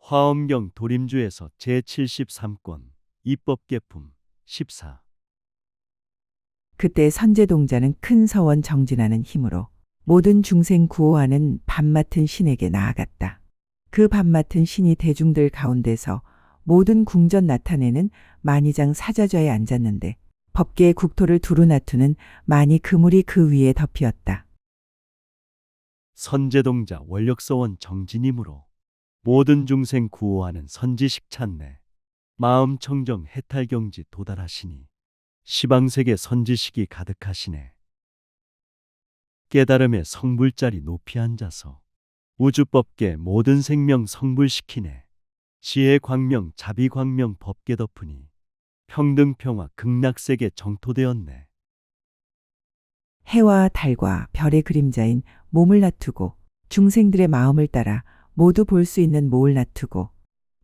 화엄경 도림주에서 제73권 입법개품 14. 그때 선제동자는 큰 서원 정진하는 힘으로 모든 중생 구호하는 밥 맡은 신에게 나아갔다. 그 밥 맡은 신이 대중들 가운데서 모든 궁전 나타내는 만이장 사자좌에 앉았는데 법계의 국토를 두루 나투는 많이 그물이 그 위에 덮이었다. 선제동자 원력서원 정진이므로 모든 중생 구호하는 선지식 찾네. 마음 청정 해탈경지 도달하시니 시방세계 선지식이 가득하시네. 깨달음의 성불자리 높이 앉아서 우주법계 모든 생명 성불시키네. 지혜 광명 자비 광명 법계 덮으니 평등평화 극락세계 정토되었네. 해와 달과 별의 그림자인 몸을 놔두고 중생들의 마음을 따라 모두 볼 수 있는 모을 놔두고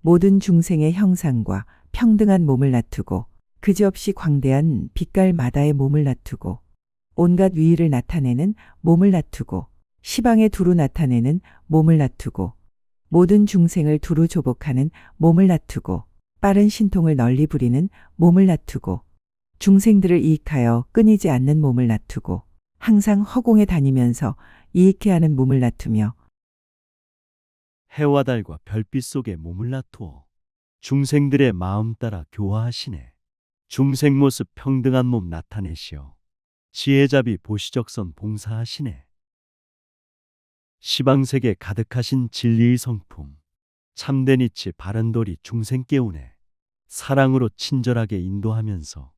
모든 중생의 형상과 평등한 몸을 놔두고 그지없이 광대한 빛깔 마다의 몸을 놔두고 온갖 위의를 나타내는 몸을 놔두고 시방에 두루 나타내는 몸을 놔두고 모든 중생을 두루 조복하는 몸을 놔두고 빠른 신통을 널리 부리는 몸을 놔두고 중생들을 이익하여 끊이지 않는 몸을 놔두고 항상 허공에 다니면서 이익해 하는 몸을 놔두며 해와 달과 별빛 속에 몸을 놔두어 중생들의 마음 따라 교화하시네. 중생 모습 평등한 몸 나타내시어 지혜자비 보시적선 봉사하시네. 시방세계 가득하신 진리의 성품 참된 이치 바른 도리 중생 깨우네. 사랑으로 친절하게 인도하면서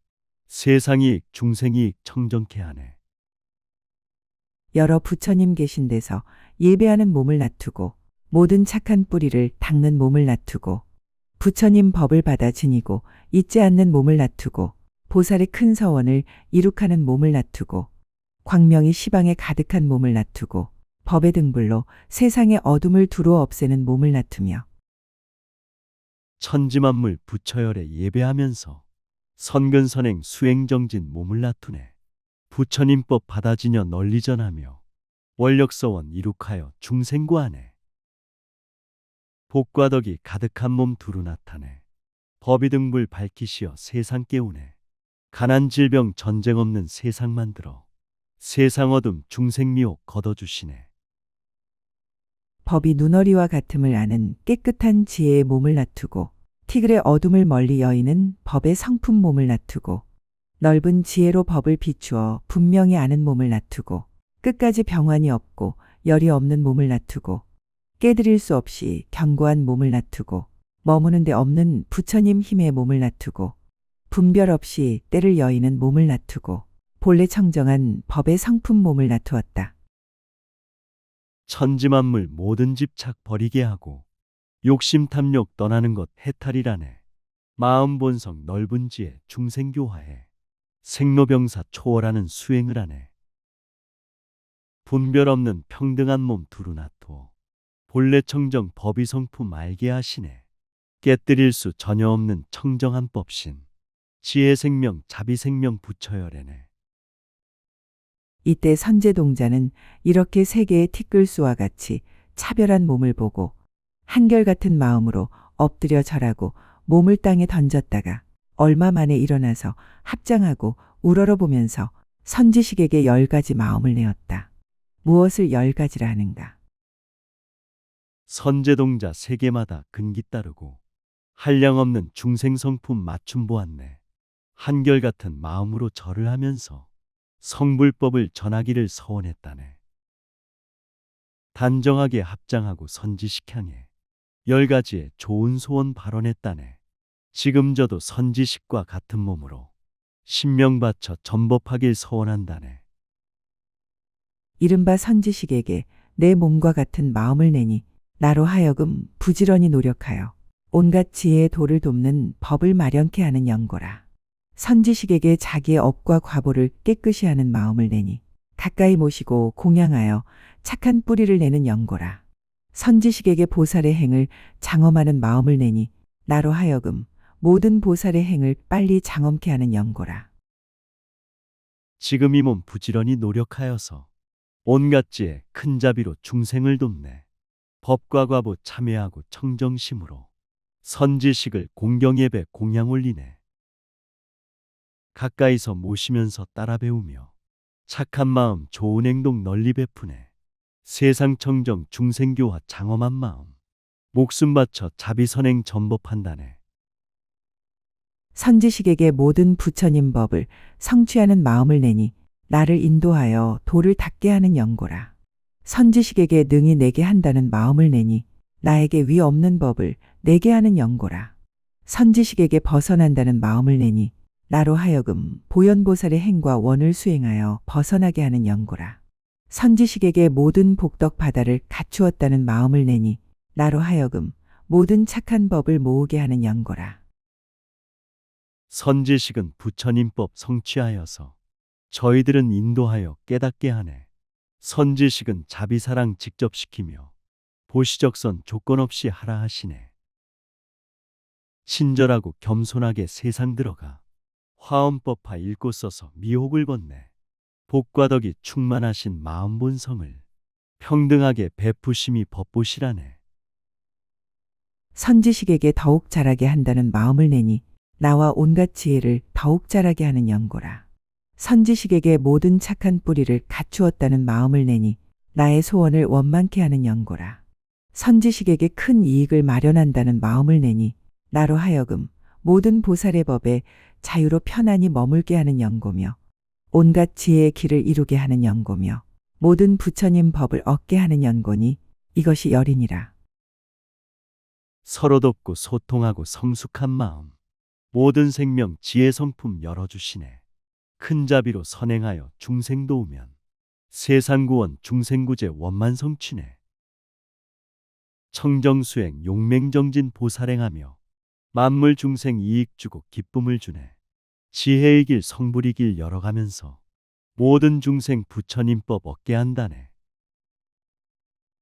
세상이익 중생이익 청정케 하네. 여러 부처님 계신 데서 예배하는 몸을 놔두고 모든 착한 뿌리를 닦는 몸을 놔두고 부처님 법을 받아 지니고 잊지 않는 몸을 놔두고 보살의 큰 서원을 이룩하는 몸을 놔두고 광명이 시방에 가득한 몸을 놔두고 법의 등불로 세상의 어둠을 두루 없애는 몸을 놔두며 천지만물 부처열에 예배하면서 선근선행 수행정진 몸을 놔두네. 부처님법 받아지녀 널리 전하며 원력서원 이룩하여 중생구하네. 복과 덕이 가득한 몸 두루 나타내 법이등불 밝히시어 세상 깨우네. 가난 질병 전쟁 없는 세상 만들어 세상 어둠 중생 미혹 걷어주시네. 법이 눈어리와 같음을 아는 깨끗한 지혜의 몸을 놔두고 티글의 어둠을 멀리 여이는 법의 성품 몸을 놔두고 넓은 지혜로 법을 비추어 분명히 아는 몸을 놔두고 끝까지 병환이 없고 열이 없는 몸을 놔두고 깨드릴 수 없이 견고한 몸을 놔두고 머무는 데 없는 부처님 힘의 몸을 놔두고 분별 없이 때를 여이는 몸을 놔두고 본래 청정한 법의 성품 몸을 놔두었다. 천지만물 모든 집착 버리게 하고 욕심 탐욕 떠나는 것 해탈이라네. 마음 본성 넓은 지혜 중생교화해 생로병사 초월하는 수행을 하네. 분별 없는 평등한 몸 두루 놔두어 본래 청정 법의 성품 알게 하시네. 깨뜨릴 수 전혀 없는 청정한 법신 지혜 생명 자비 생명 부처열애네. 이때 선제동자는 이렇게 세계의 티끌수와 같이 차별한 몸을 보고 한결같은 마음으로 엎드려 절하고 몸을 땅에 던졌다가 얼마 만에 일어나서 합장하고 우러러보면서 선지식에게 10가지 마음을 내었다. 무엇을 10가지라 하는가? 선제동자 세계마다 근기 따르고 한량없는 중생성품 맞춤 보았네. 한결같은 마음으로 절을 하면서 성불법을 전하기를 서원했다네. 단정하게 합장하고 선지식향에 10가지의 좋은 소원 발언했다네. 지금 저도 선지식과 같은 몸으로 신명 바쳐 전법하길 서원한다네. 이른바 선지식에게 내 몸과 같은 마음을 내니 나로 하여금 부지런히 노력하여 온갖 지혜의 도를 돕는 법을 마련케 하는 연고라. 선지식에게 자기의 업과 과보를 깨끗이 하는 마음을 내니 가까이 모시고 공양하여 착한 뿌리를 내는 연고라. 선지식에게 보살의 행을 장엄하는 마음을 내니 나로 하여금 모든 보살의 행을 빨리 장엄케 하는 연고라. 지금 이 몸 부지런히 노력하여서 온갖 지혜 큰 자비로 중생을 돕네. 법과 과부 참회하고 청정심으로 선지식을 공경예배 공양 올리네. 가까이서 모시면서 따라 배우며 착한 마음 좋은 행동 널리 베푸네. 세상 청정 중생교화 장엄한 마음 목숨 바쳐 자비선행 전법한다네. 선지식에게 모든 부처님 법을 성취하는 마음을 내니 나를 인도하여 도를 닦게 하는 연고라. 선지식에게 능히 내게 한다는 마음을 내니 나에게 위 없는 법을 내게 하는 연고라. 선지식에게 벗어난다는 마음을 내니 나로 하여금 보현보살의 행과 원을 수행하여 벗어나게 하는 연고라. 선지식에게 모든 복덕 바다를 갖추었다는 마음을 내니 나로 하여금 모든 착한 법을 모으게 하는 연고라. 선지식은 부처님법 성취하여서 저희들은 인도하여 깨닫게 하네. 선지식은 자비사랑 직접 시키며 보시적선 조건 없이 하라 하시네. 친절하고 겸손하게 세상 들어가 화엄법화 읽고 써서 미혹을 걷네. 복과 덕이 충만하신 마음 본성을 평등하게 베푸심이 법보시라네. 선지식에게 더욱 잘하게 한다는 마음을 내니 나와 온갖 지혜를 더욱 잘하게 하는 연고라. 선지식에게 모든 착한 뿌리를 갖추었다는 마음을 내니 나의 소원을 원만케 하는 연고라. 선지식에게 큰 이익을 마련한다는 마음을 내니 나로 하여금 모든 보살의 법에 자유로 편안히 머물게 하는 연고며 온갖 지혜의 길을 이루게 하는 연고며 모든 부처님 법을 얻게 하는 연고니 이것이 열이니라. 서로 돕고 소통하고 성숙한 마음 모든 생명 지혜 성품 열어주시네. 큰 자비로 선행하여 중생 도우면 세상 구원 중생구제 원만 성취네. 청정수행 용맹정진 보살행하며 만물 중생 이익 주고 기쁨을 주네. 지혜의 길 성불의 길 열어가면서 모든 중생 부처님법 얻게 한다네.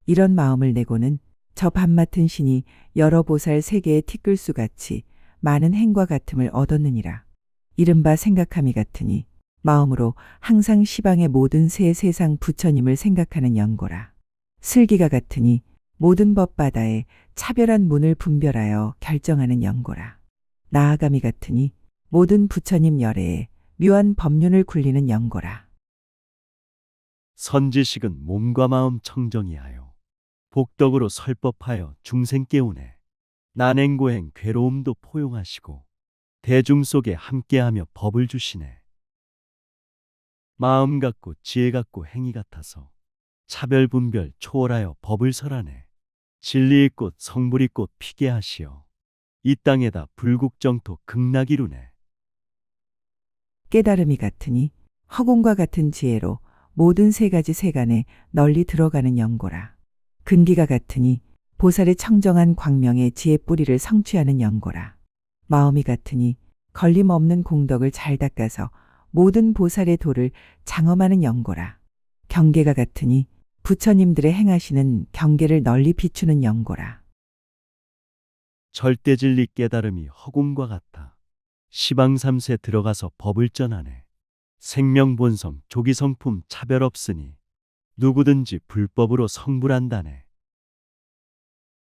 이런 마음을 내고는 저 밤 맡은 신이 여러 보살 세계의 티끌수 같이 많은 행과 같음을 얻었느니라. 이른바 생각함이 같으니 마음으로 항상 시방의 모든 새 세상 부처님을 생각하는 연고라. 슬기가 같으니 모든 법바다에 차별한 문을 분별하여 결정하는 연고라. 나아감이 같으니 모든 부처님 열애에 묘한 법륜을 굴리는 연고라. 선지식은 몸과 마음 청정히 하여 복덕으로 설법하여 중생 깨우네. 난행고행 괴로움도 포용하시고 대중 속에 함께하며 법을 주시네. 마음 같고 지혜 같고 행위 같아서 차별 분별 초월하여 법을 설하네. 진리의 꽃 성불의 꽃 피게 하시어 이 땅에다 불국정토 극락 이루네. 깨달음이 같으니 허공과 같은 지혜로 모든 세 가지 세간에 널리 들어가는 연고라. 근기가 같으니 보살의 청정한 광명의 지혜 뿌리를 성취하는 연고라. 마음이 같으니 걸림없는 공덕을 잘 닦아서 모든 보살의 도를 장엄하는 연고라. 경계가 같으니 부처님들의 행하시는 경계를 널리 비추는 연고라. 절대진리 깨달음이 허공과 같아 시방삼세 들어가서 법을 전하네. 생명본성 조기성품 차별 없으니 누구든지 불법으로 성불한다네.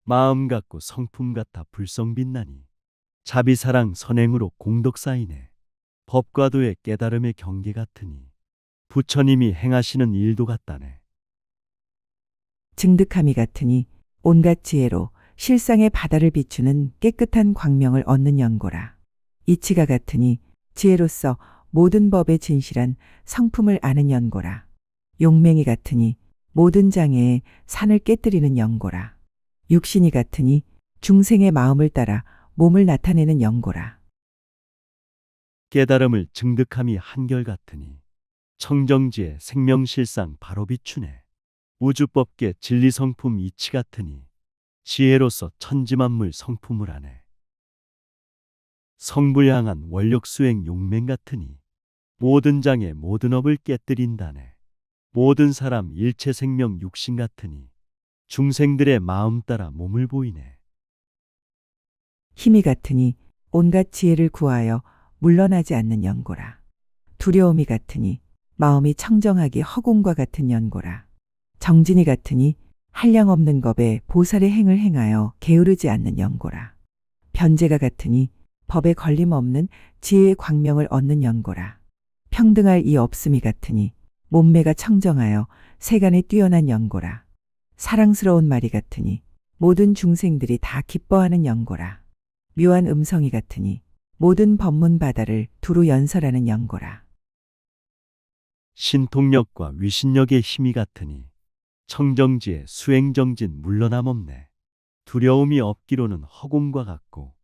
마음 같고 성품 같아 불성 빛나니 자비사랑 선행으로 공덕 쌓이네. 법과 도의 깨달음의 경계 같으니 부처님이 행하시는 일도 같다네. 증득함이 같으니 온갖 지혜로 실상의 바다를 비추는 깨끗한 광명을 얻는 연고라. 이치가 같으니 지혜로서 모든 법의 진실한 성품을 아는 연고라. 용맹이 같으니 모든 장애의 산을 깨뜨리는 연고라. 육신이 같으니 중생의 마음을 따라 몸을 나타내는 연고라. 깨달음을 증득함이 한결같으니 청정지에 생명실상 바로 비추네. 우주법계 진리성품 이치 같으니 지혜로서 천지만물 성품을 하네. 성불향한 원력수행 용맹 같으니 모든 장애 모든 업을 깨뜨린다네. 모든 사람 일체 생명 육신 같으니 중생들의 마음 따라 몸을 보이네. 힘이 같으니 온갖 지혜를 구하여 물러나지 않는 연고라. 두려움이 같으니 마음이 청정하기 허공과 같은 연고라. 정진이 같으니 한량없는 겁에 보살의 행을 행하여 게으르지 않는 연고라. 변제가 같으니 법에 걸림없는 지혜의 광명을 얻는 연고라. 평등할 이 없음이 같으니 몸매가 청정하여 세간에 뛰어난 연고라. 사랑스러운 말이 같으니 모든 중생들이 다 기뻐하는 연고라. 묘한 음성이 같으니 모든 법문 바다를 두루 연설하는 연고라. 신통력과 위신력의 힘이 같으니 청정지에 수행정진 물러남 없네. 두려움이 없기로는 허공과 같고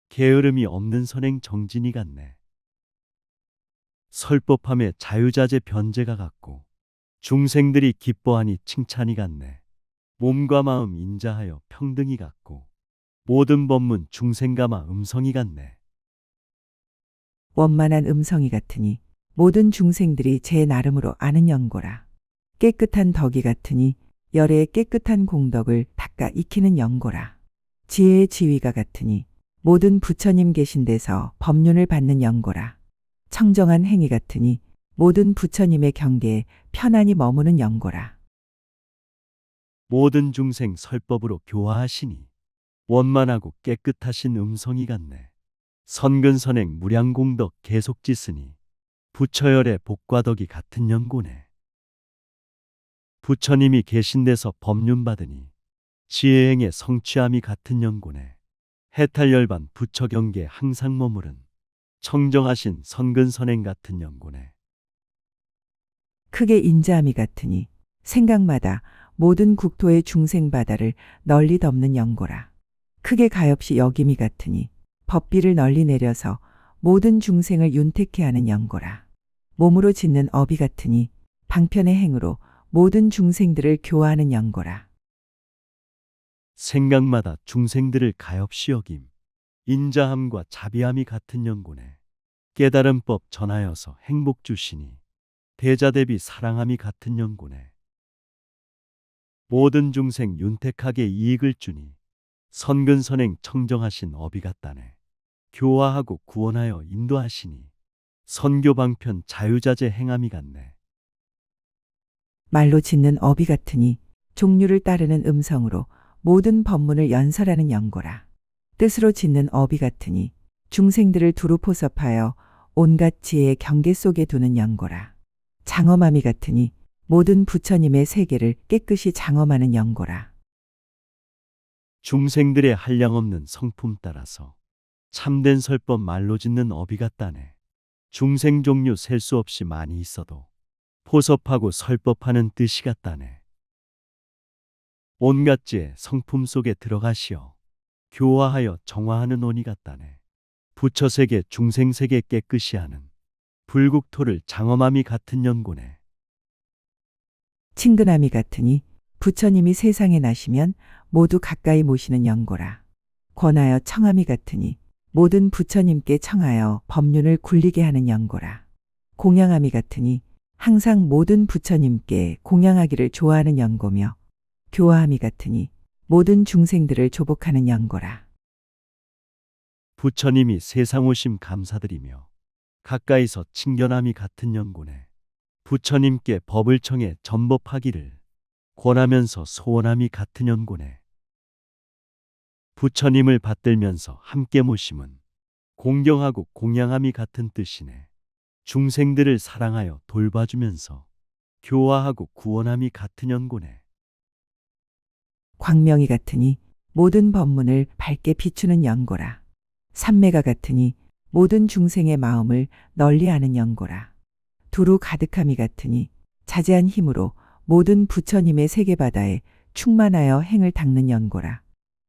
게으름이 없는 선행 정진이 같네. 설법함에 자유자재 변제가 같고 중생들이 기뻐하니 칭찬이 같네. 몸과 마음 인자하여 평등이 같고 모든 법문 중생가마 음성이 같네. 원만한 음성이 같으니 모든 중생들이 제 나름으로 아는 연고라. 깨끗한 덕이 같으니 열의 깨끗한 공덕을 닦아 익히는 연고라. 지혜의 지위가 같으니 모든 부처님 계신 데서 법륜을 받는 연고라. 청정한 행위 같으니 모든 부처님의 경계에 편안히 머무는 연고라. 모든 중생 설법으로 교화하시니 원만하고 깨끗하신 음성이 같네. 선근선행 무량공덕 계속짓으니 부처열의 복과 덕이 같은 연고네. 부처님이 계신 데서 법륜 받으니 지혜행의 성취함이 같은 연고네. 해탈열반 부처경계에 항상 머무른 청정하신 선근선행 같은 연고네. 크게 인자함이 같으니 생각마다 모든 국토의 중생 바다를 널리 덮는 연고라. 크게 가엾이 여김이 같으니 법비를 널리 내려서 모든 중생을 윤택케 하는 연고라. 몸으로 짓는 업이 같으니 방편의 행으로 모든 중생들을 교화하는 연고라. 생각마다 중생들을 가엾이 여김 인자함과 자비함이 같은 연고네. 깨달은 법 전하여서 행복 주시니 대자대비 사랑함이 같은 연고네. 모든 중생 윤택하게 이익을 주니 선근선행 청정하신 업이 같다네. 교화하고 구원하여 인도하시니 선교방편 자유자재 행함이 같네. 말로 짓는 업이 같으니 종류를 따르는 음성으로 모든 법문을 연설하는 연고라. 뜻으로 짓는 업이 같으니 중생들을 두루 포섭하여 온갖 지혜의 경계 속에 두는 연고라. 장엄함이 같으니 모든 부처님의 세계를 깨끗이 장엄하는 연고라. 중생들의 한량없는 성품 따라서 참된 설법 말로 짓는 업이 같다네. 중생 종류 셀 수 없이 많이 있어도 포섭하고 설법하는 뜻이 같다네. 온갖 지혜 성품 속에 들어가시어 교화하여 정화하는 온이 같다네. 부처세계 중생세계 깨끗이 하는 불국토를 장엄함이 같은 연고네. 친근함이 같으니 부처님이 세상에 나시면 모두 가까이 모시는 연고라. 권하여 청함이 같으니 모든 부처님께 청하여 법륜을 굴리게 하는 연고라. 공양함이 같으니 항상 모든 부처님께 공양하기를 좋아하는 연고며 교화함이 같으니 모든 중생들을 조복하는 연고라. 부처님이 세상 오심 감사드리며 가까이서 친견함이 같은 연고네. 부처님께 법을 청해 전법하기를 권하면서 소원함이 같은 연고네. 부처님을 받들면서 함께 모심은 공경하고 공양함이 같은 뜻이네. 중생들을 사랑하여 돌봐주면서 교화하고 구원함이 같은 연고네. 광명이 같으니 모든 법문을 밝게 비추는 연고라. 삼매가 같으니 모든 중생의 마음을 널리 아는 연고라. 두루 가득함이 같으니 자제한 힘으로 모든 부처님의 세계바다에 충만하여 행을 닦는 연고라.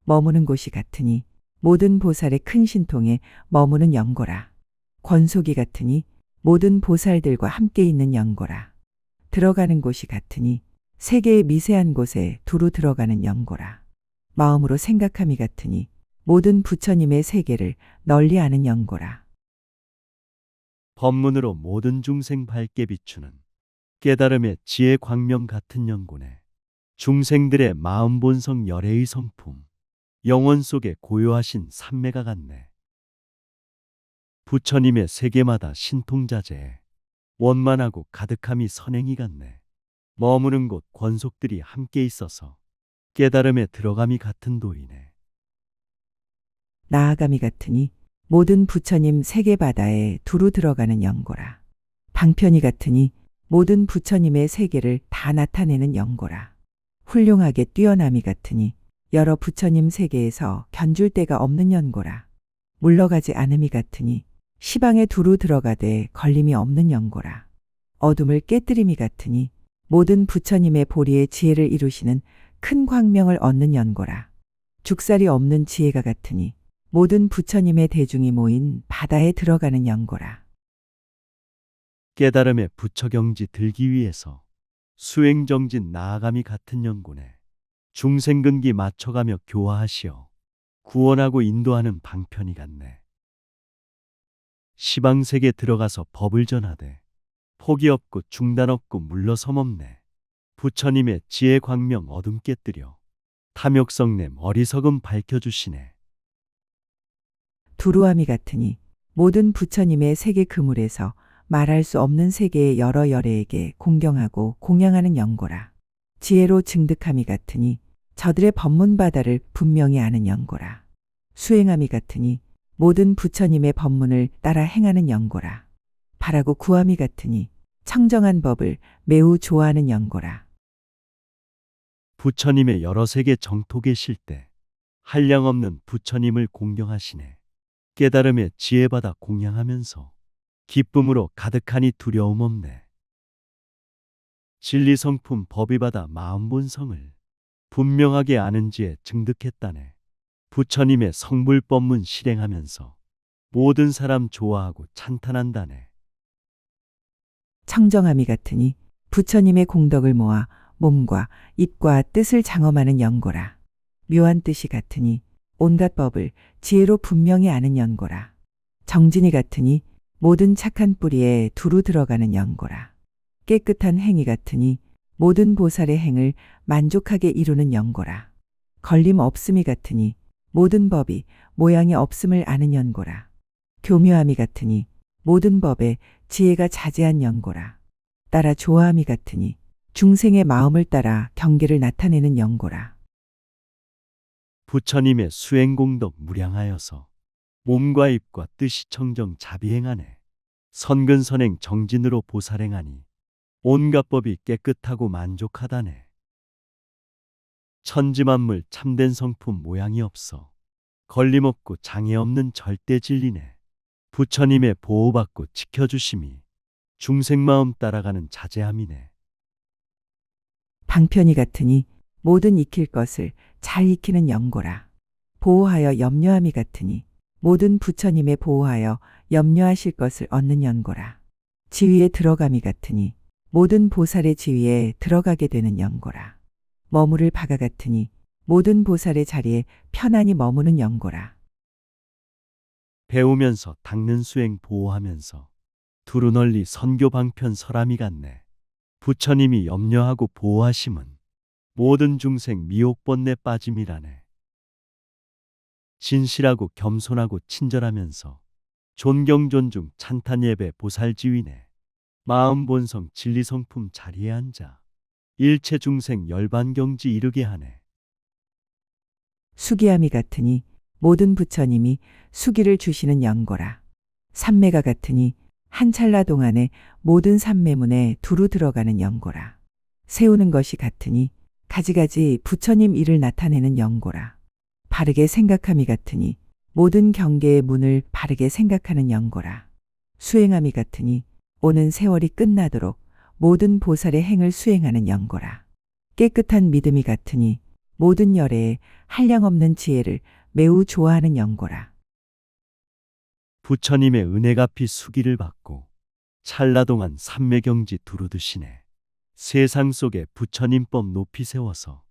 머무는 곳이 같으니 모든 보살의 큰 신통에 머무는 연고라. 권속이 같으니 모든 보살들과 함께 있는 연고라. 들어가는 곳이 같으니 세계의 미세한 곳에 두루 들어가는 연고라. 마음으로 생각함이 같으니 모든 부처님의 세계를 널리 아는 연고라. 법문으로 모든 중생 밝게 비추는 깨달음의 지혜 광명 같은 연고네. 중생들의 마음 본성 열애의 성품 영원 속에 고요하신 삼매가 같네. 부처님의 세계마다 신통자재에 원만하고 가득함이 선행이 같네. 머무는 곳 권속들이 함께 있어서 깨달음에 들어감이 같은 도이네. 나아감이 같으니 모든 부처님 세계 바다에 두루 들어가는 연고라. 방편이 같으니 모든 부처님의 세계를 다 나타내는 연고라. 훌륭하게 뛰어남이 같으니 여러 부처님 세계에서 견줄 데가 없는 연고라. 물러가지 않음이 같으니 시방에 두루 들어가되 걸림이 없는 연고라. 어둠을 깨뜨림이 같으니 모든 부처님의 보리의 지혜를 이루시는 큰 광명을 얻는 연고라. 죽살이 없는 지혜가 같으니 모든 부처님의 대중이 모인 바다에 들어가는 연고라. 깨달음의 부처경지 들기 위해서 수행정진 나아감이 같은 연고네. 중생근기 맞춰가며 교화하시어 구원하고 인도하는 방편이 같네. 시방세계 들어가서 법을 전하되 포기 없고 중단 없고 물러섬 없네. 부처님의 지혜 광명 어둠 깨뜨려 탐욕성냄 어리석음 밝혀주시네. 두루함이 같으니 모든 부처님의 세계 그물에서 말할 수 없는 세계의 여러 열애에게 공경하고 공양하는 연고라. 지혜로 증득함이 같으니 저들의 법문 바다를 분명히 아는 연고라. 수행함이 같으니 모든 부처님의 법문을 따라 행하는 연고라. 바라고 구함이 같으니 청정한 법을 매우 좋아하는 연고라. 부처님의 여러 세계 정토 계실 때 한량없는 부처님을 공경하시네. 깨달음의 지혜받아 공양하면서 기쁨으로 가득하니 두려움 없네. 진리성품 법이받아 마음본성을 분명하게 아는 지에 증득했다네. 부처님의 성불법문 실행하면서 모든 사람 좋아하고 찬탄한다네. 청정함이 같으니 부처님의 공덕을 모아 몸과 입과 뜻을 장엄하는 연고라. 묘한 뜻이 같으니 온갖 법을 지혜로 분명히 아는 연고라. 정진이 같으니 모든 착한 뿌리에 두루 들어가는 연고라. 깨끗한 행위 같으니 모든 보살의 행을 만족하게 이루는 연고라. 걸림 없음이 같으니 모든 법이 모양이 없음을 아는 연고라. 교묘함이 같으니 모든 법에 지혜가 자제한 연고라. 따라 좋아함이 같으니 중생의 마음을 따라 경계를 나타내는 연고라. 부처님의 수행공덕 무량하여서 몸과 입과 뜻이 청정 자비행하네. 선근선행 정진으로 보살행하니 온갖 법이 깨끗하고 만족하다네. 천지만물 참된 성품 모양이 없어 걸림 없고 장애 없는 절대 진리네. 부처님의 보호받고 지켜주심이 중생마음 따라가는 자제함이네. 방편이 같으니 모든 익힐 것을 잘 익히는 연고라. 보호하여 염려함이 같으니 모든 부처님의 보호하여 염려하실 것을 얻는 연고라. 지위에 들어감이 같으니 모든 보살의 지위에 들어가게 되는 연고라. 머무를 바가 같으니 모든 보살의 자리에 편안히 머무는 연고라. 배우면서 닦는 수행 보호하면서 두루 널리 선교 방편 설함이 같네. 부처님이 염려하고 보호하심은 모든 중생 미혹번뇌 빠짐이라네. 진실하고 겸손하고 친절하면서 존경 존중 찬탄 예배 보살지위네. 마음 본성 진리성품 자리에 앉아 일체 중생 열반경지 이르게 하네. 수기함이 같으니 모든 부처님이 수기를 주시는 연고라. 삼매가 같으니 한 찰나 동안에 모든 삼매문에 두루 들어가는 연고라. 세우는 것이 같으니 가지가지 부처님 일을 나타내는 연고라. 바르게 생각함이 같으니 모든 경계의 문을 바르게 생각하는 연고라. 수행함이 같으니 오는 세월이 끝나도록 모든 보살의 행을 수행하는 연고라. 깨끗한 믿음이 같으니 모든 열애에 한량없는 지혜를 매우 좋아하는 연고라. 부처님의 은혜 갚이 수기를 받고 찰나 동안 삼매경지 두루 드시네. 세상 속에 부처님법 높이 세워서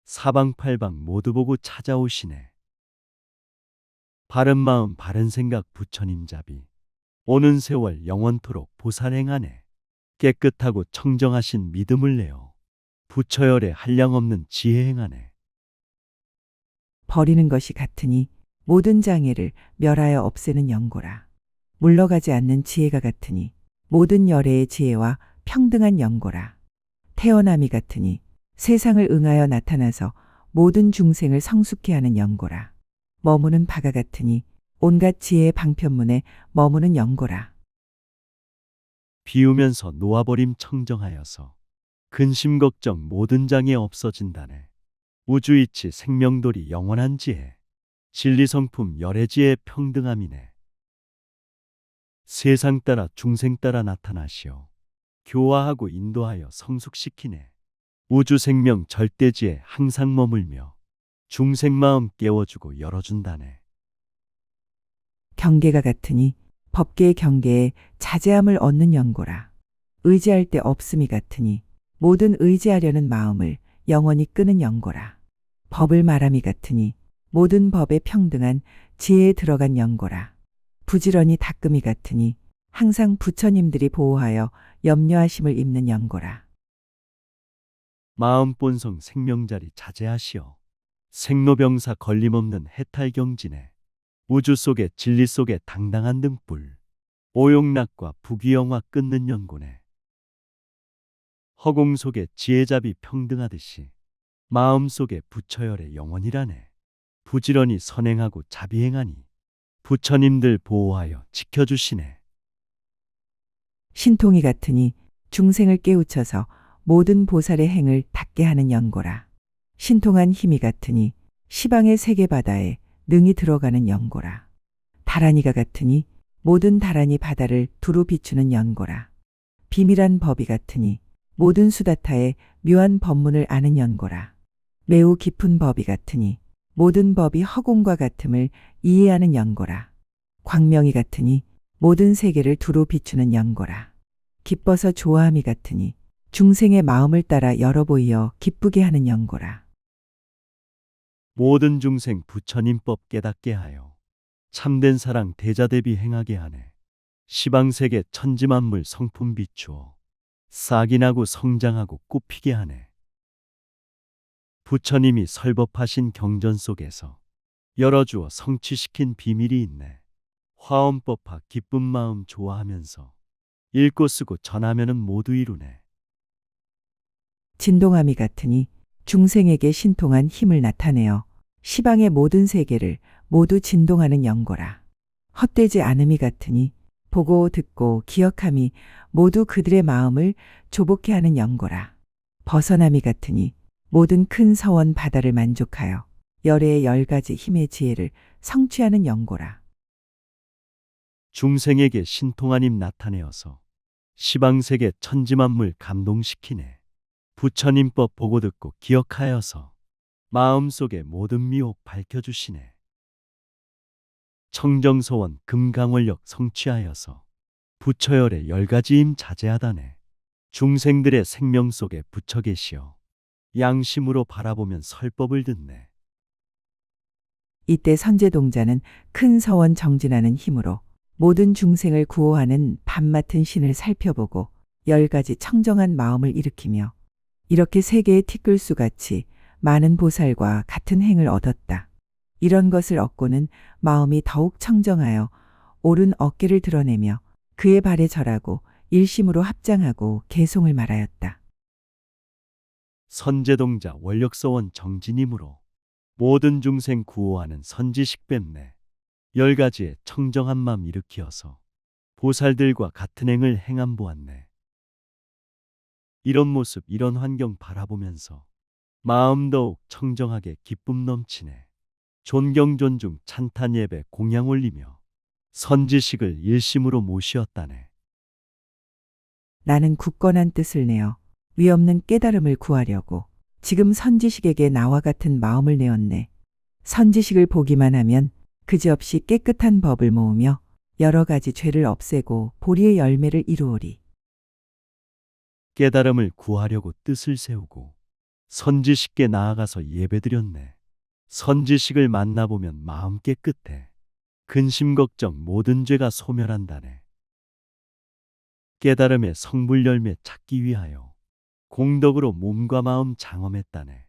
사방팔방 모두 보고 찾아오시네. 바른 마음 바른 생각 부처님 자비 오는 세월 영원토록 보살행하네. 깨끗하고 청정하신 믿음을 내어 부처열에 한량없는 지혜 행하네. 버리는 것이 같으니 모든 장애를 멸하여 없애는 연고라. 물러가지 않는 지혜가 같으니 모든 열애의 지혜와 평등한 연고라. 태어남이 같으니 세상을 응하여 나타나서 모든 중생을 성숙케 하는 연고라. 머무는 바가 같으니 온갖 지혜의 방편문에 머무는 연고라. 비우면서 놓아버림 청정하여서 근심 걱정 모든 장애 없어진다네. 우주이치 생명돌이 영원한 지혜 진리성품 열애지의 평등함이네. 세상 따라 중생 따라 나타나시어 교화하고 인도하여 성숙시키네. 우주생명 절대지에 항상 머물며 중생마음 깨워주고 열어준다네. 경계가 같으니 법계의 경계에 자제함을 얻는 연고라. 의지할 데 없음이 같으니 모든 의지하려는 마음을 영원히 끄는 연고라. 법을 말함이 같으니 모든 법에 평등한 지혜에 들어간 연고라. 부지런히 닦음이 같으니 항상 부처님들이 보호하여 염려하심을 입는 연고라. 마음 본성 생명자리 자제하시어 생로병사 걸림없는 해탈경진에 우주 속에 진리 속에 당당한 등불 오용락과 부귀영화 끊는 연고네. 허공 속에 지혜잡이 평등하듯이 마음 속에 부처열의 영원이라네. 부지런히 선행하고 자비행하니 부처님들 보호하여 지켜주시네. 신통이 같으니 중생을 깨우쳐서 모든 보살의 행을 닦게 하는 연고라. 신통한 힘이 같으니 시방의 세계 바다에 능히 들어가는 연고라. 다란이가 같으니 모든 다란이 바다를 두루 비추는 연고라. 비밀한 법이 같으니 모든 수다타의 묘한 법문을 아는 연고라. 매우 깊은 법이 같으니 모든 법이 허공과 같음을 이해하는 연고라. 광명이 같으니 모든 세계를 두루 비추는 연고라. 기뻐서 좋아함이 같으니 중생의 마음을 따라 열어 보이어 기쁘게 하는 연고라. 모든 중생 부처님법 깨닫게 하여 참된 사랑 대자대비 행하게 하네. 시방세계 천지만물 성품 비추어 싹이 나고 성장하고 꽃피게 하네. 부처님이 설법하신 경전 속에서 열어주어 성취시킨 비밀이 있네. 화엄법화 기쁜 마음 좋아하면서 읽고 쓰고 전하면은 모두 이루네. 진동함이 같으니 중생에게 신통한 힘을 나타내어 시방의 모든 세계를 모두 진동하는 연고라. 헛되지 않음이 같으니 보고 듣고 기억함이 모두 그들의 마음을 조복케 하는 연고라. 벗어남이 같으니 모든 큰 서원 바다를 만족하여 열애의 10가지 힘의 지혜를 성취하는 연고라. 중생에게 신통한 힘 나타내어서 시방세계 천지만물 감동시키네. 부처님법 보고 듣고 기억하여서 마음속에 모든 미혹 밝혀주시네. 청정소원 금강원력 성취하여서 부처열의 10가지 힘 자제하다네. 중생들의 생명 속에 부처 계시어 양심으로 바라보면 설법을 듣네. 이때 선제동자는 큰 서원 정진하는 힘으로 모든 중생을 구호하는 밤 맡은 신을 살펴보고 10가지 청정한 마음을 일으키며 이렇게 세계의 티끌수같이 많은 보살과 같은 행을 얻었다. 이런 것을 얻고는 마음이 더욱 청정하여 옳은 어깨를 드러내며 그의 발에 절하고 일심으로 합장하고 개송을 말하였다. 선제동자 원력서원 정진임으로 모든 중생 구호하는 선지식 뵙네. 10가지의 청정한 마음 일으키어서 보살들과 같은 행을 행함 보았네. 이런 모습 이런 환경 바라보면서 마음 더욱 청정하게 기쁨 넘치네. 존경 존중 찬탄 예배 공양 올리며 선지식을 일심으로 모시었다네. 나는 굳건한 뜻을 내어 위없는 깨달음을 구하려고 지금 선지식에게 나와 같은 마음을 내었네. 선지식을 보기만 하면 그지없이 깨끗한 법을 모으며 여러 가지 죄를 없애고 보리의 열매를 이루오리. 깨달음을 구하려고 뜻을 세우고 선지식께 나아가서 예배드렸네. 선지식을 만나보면 마음 깨끗해. 근심 걱정 모든 죄가 소멸한다네. 깨달음의 성불 열매 찾기 위하여 공덕으로 몸과 마음 장엄했다네.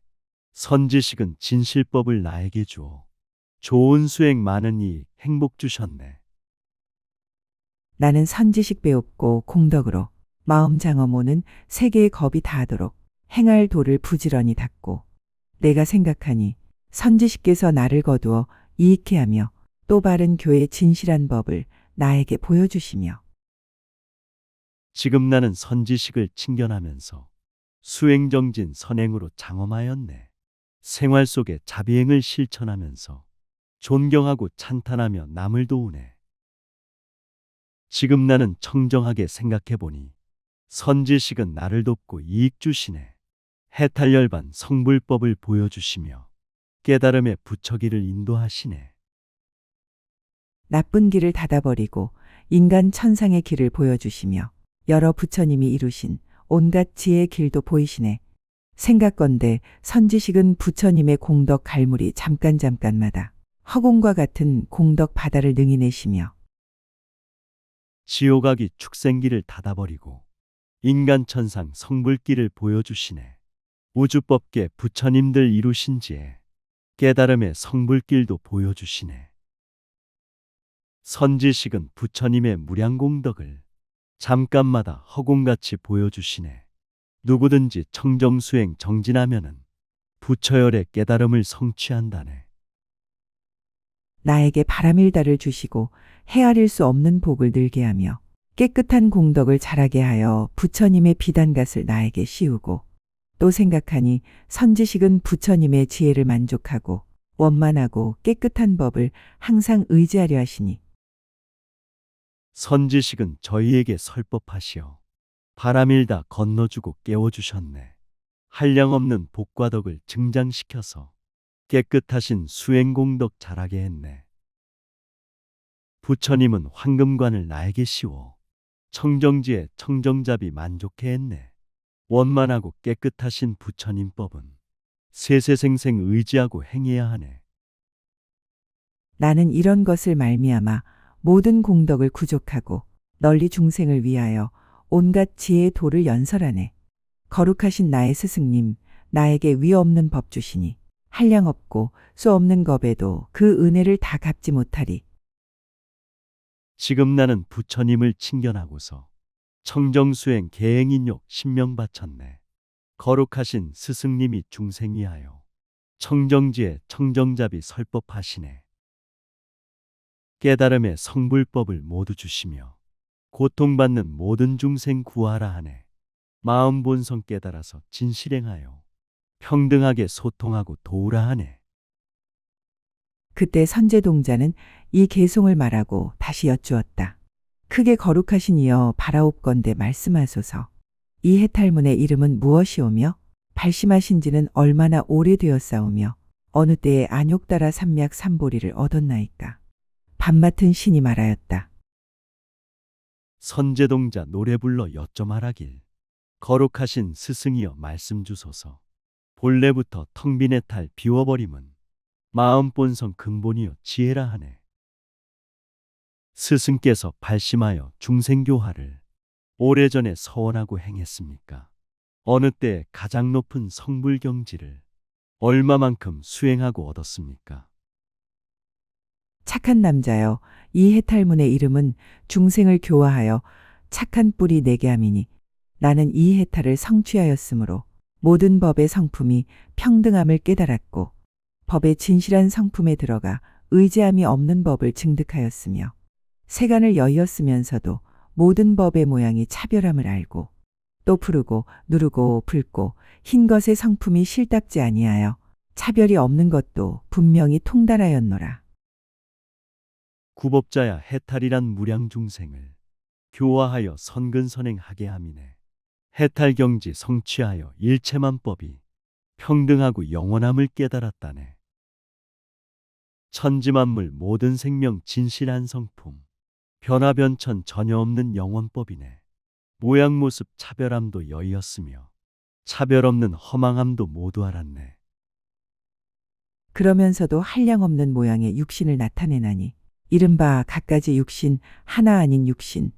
선지식은 진실법을 나에게 주어 좋은 수행 많은 이익 행복 주셨네. 나는 선지식 배웁고 공덕으로 마음 장엄 오는 세계의 겁이 다하도록 행할 도를 부지런히 닦고 내가 생각하니 선지식께서 나를 거두어 이익케 하며 또 바른 교의 진실한 법을 나에게 보여주시며 지금 나는 선지식을 칭견하면서 수행정진 선행으로 장엄하였네. 생활 속에 자비행을 실천하면서 존경하고 찬탄하며 남을 도우네. 지금 나는 청정하게 생각해 보니 선지식은 나를 돕고 이익 주시네. 해탈열반 성불법을 보여주시며 깨달음의 부처기를 인도하시네. 나쁜 길을 닫아버리고 인간 천상의 길을 보여주시며 여러 부처님이 이루신 온갖 지혜의 길도 보이시네. 생각건대 선지식은 부처님의 공덕 갈물이 잠깐마다 허공과 같은 공덕 바다를 능히 내시며 지옥악이 축생길을 닫아버리고 인간 천상 성불길을 보여주시네. 우주법계 부처님들 이루신지에 깨달음의 성불길도 보여주시네. 선지식은 부처님의 무량공덕을 잠깐마다 허공같이 보여주시네. 누구든지 청정수행 정진하면은 부처열의 깨달음을 성취한다네. 나에게 바람일다를 주시고 헤아릴 수 없는 복을 늘게 하며 깨끗한 공덕을 자라게 하여 부처님의 비단갓을 나에게 씌우고 또 생각하니 선지식은 부처님의 지혜를 만족하고 원만하고 깨끗한 법을 항상 의지하려 하시니 선지식은 저희에게 설법하시어 바람일다 건너주고 깨워주셨네. 한량없는 복과 덕을 증장시켜서 깨끗하신 수행공덕 자라게 했네. 부처님은 황금관을 나에게 씌워 청정지에 청정잡이 만족해 했네. 원만하고 깨끗하신 부처님법은 세세생생 의지하고 행해야 하네. 나는 이런 것을 말미암아 모든 공덕을 구족하고 널리 중생을 위하여 온갖 지혜의 도를 연설하네. 거룩하신 나의 스승님, 나에게 위 없는 법 주시니 한량없고 수 없는 겁에도 그 은혜를 다 갚지 못하리. 지금 나는 부처님을 칭견하고서 청정수행 계행인욕 신명 바쳤네. 거룩하신 스승님이 중생 위하여 청정지에 청정잡이 설법하시네. 깨달음의 성불법을 모두 주시며 고통받는 모든 중생 구하라 하네. 마음 본성 깨달아서 진실행하여 평등하게 소통하고 도우라 하네. 그때 선제동자는 이 개송을 말하고 다시 여쭈었다. 크게 거룩하신 이여 바라옵건대 말씀하소서. 이 해탈문의 이름은 무엇이오며 발심하신 지는 얼마나 오래되었사오며 어느 때에 안욕따라 삼맥 삼보리를 얻었나이까. 밤맡은 신이 말하였다. 선제동자 노래 불러 여쭤말하길. 거룩하신 스승이여 말씀 주소서. 본래부터 텅 빈 해탈 비워버림은 마음 본성 근본이여 지혜라 하네. 스승께서 발심하여 중생교화를 오래전에 서원하고 행했습니까? 어느 때 가장 높은 성불경지를 얼마만큼 수행하고 얻었습니까? 착한 남자여, 이 해탈문의 이름은 중생을 교화하여 착한 뿌리 내게 함이니 나는 이 해탈을 성취하였으므로 모든 법의 성품이 평등함을 깨달았고 법의 진실한 성품에 들어가 의지함이 없는 법을 증득하였으며 세간을 여의었으면서도 모든 법의 모양이 차별함을 알고 또 푸르고 누르고 붉고 흰 것의 성품이 실답지 아니하여 차별이 없는 것도 분명히 통달하였노라. 구법자야 해탈이란 무량 중생을 교화하여 선근선행하게 함이네. 해탈경지 성취하여 일체만법이 평등하고 영원함을 깨달았다네. 천지만물 모든 생명 진실한 성품, 변화변천 전혀 없는 영원법이네. 모양 모습 차별함도 여의었으며 차별 없는 허망함도 모두 알았네. 그러면서도 한량없는 모양의 육신을 나타내나니 이른바 갖가지 육신, 하나 아닌 육신,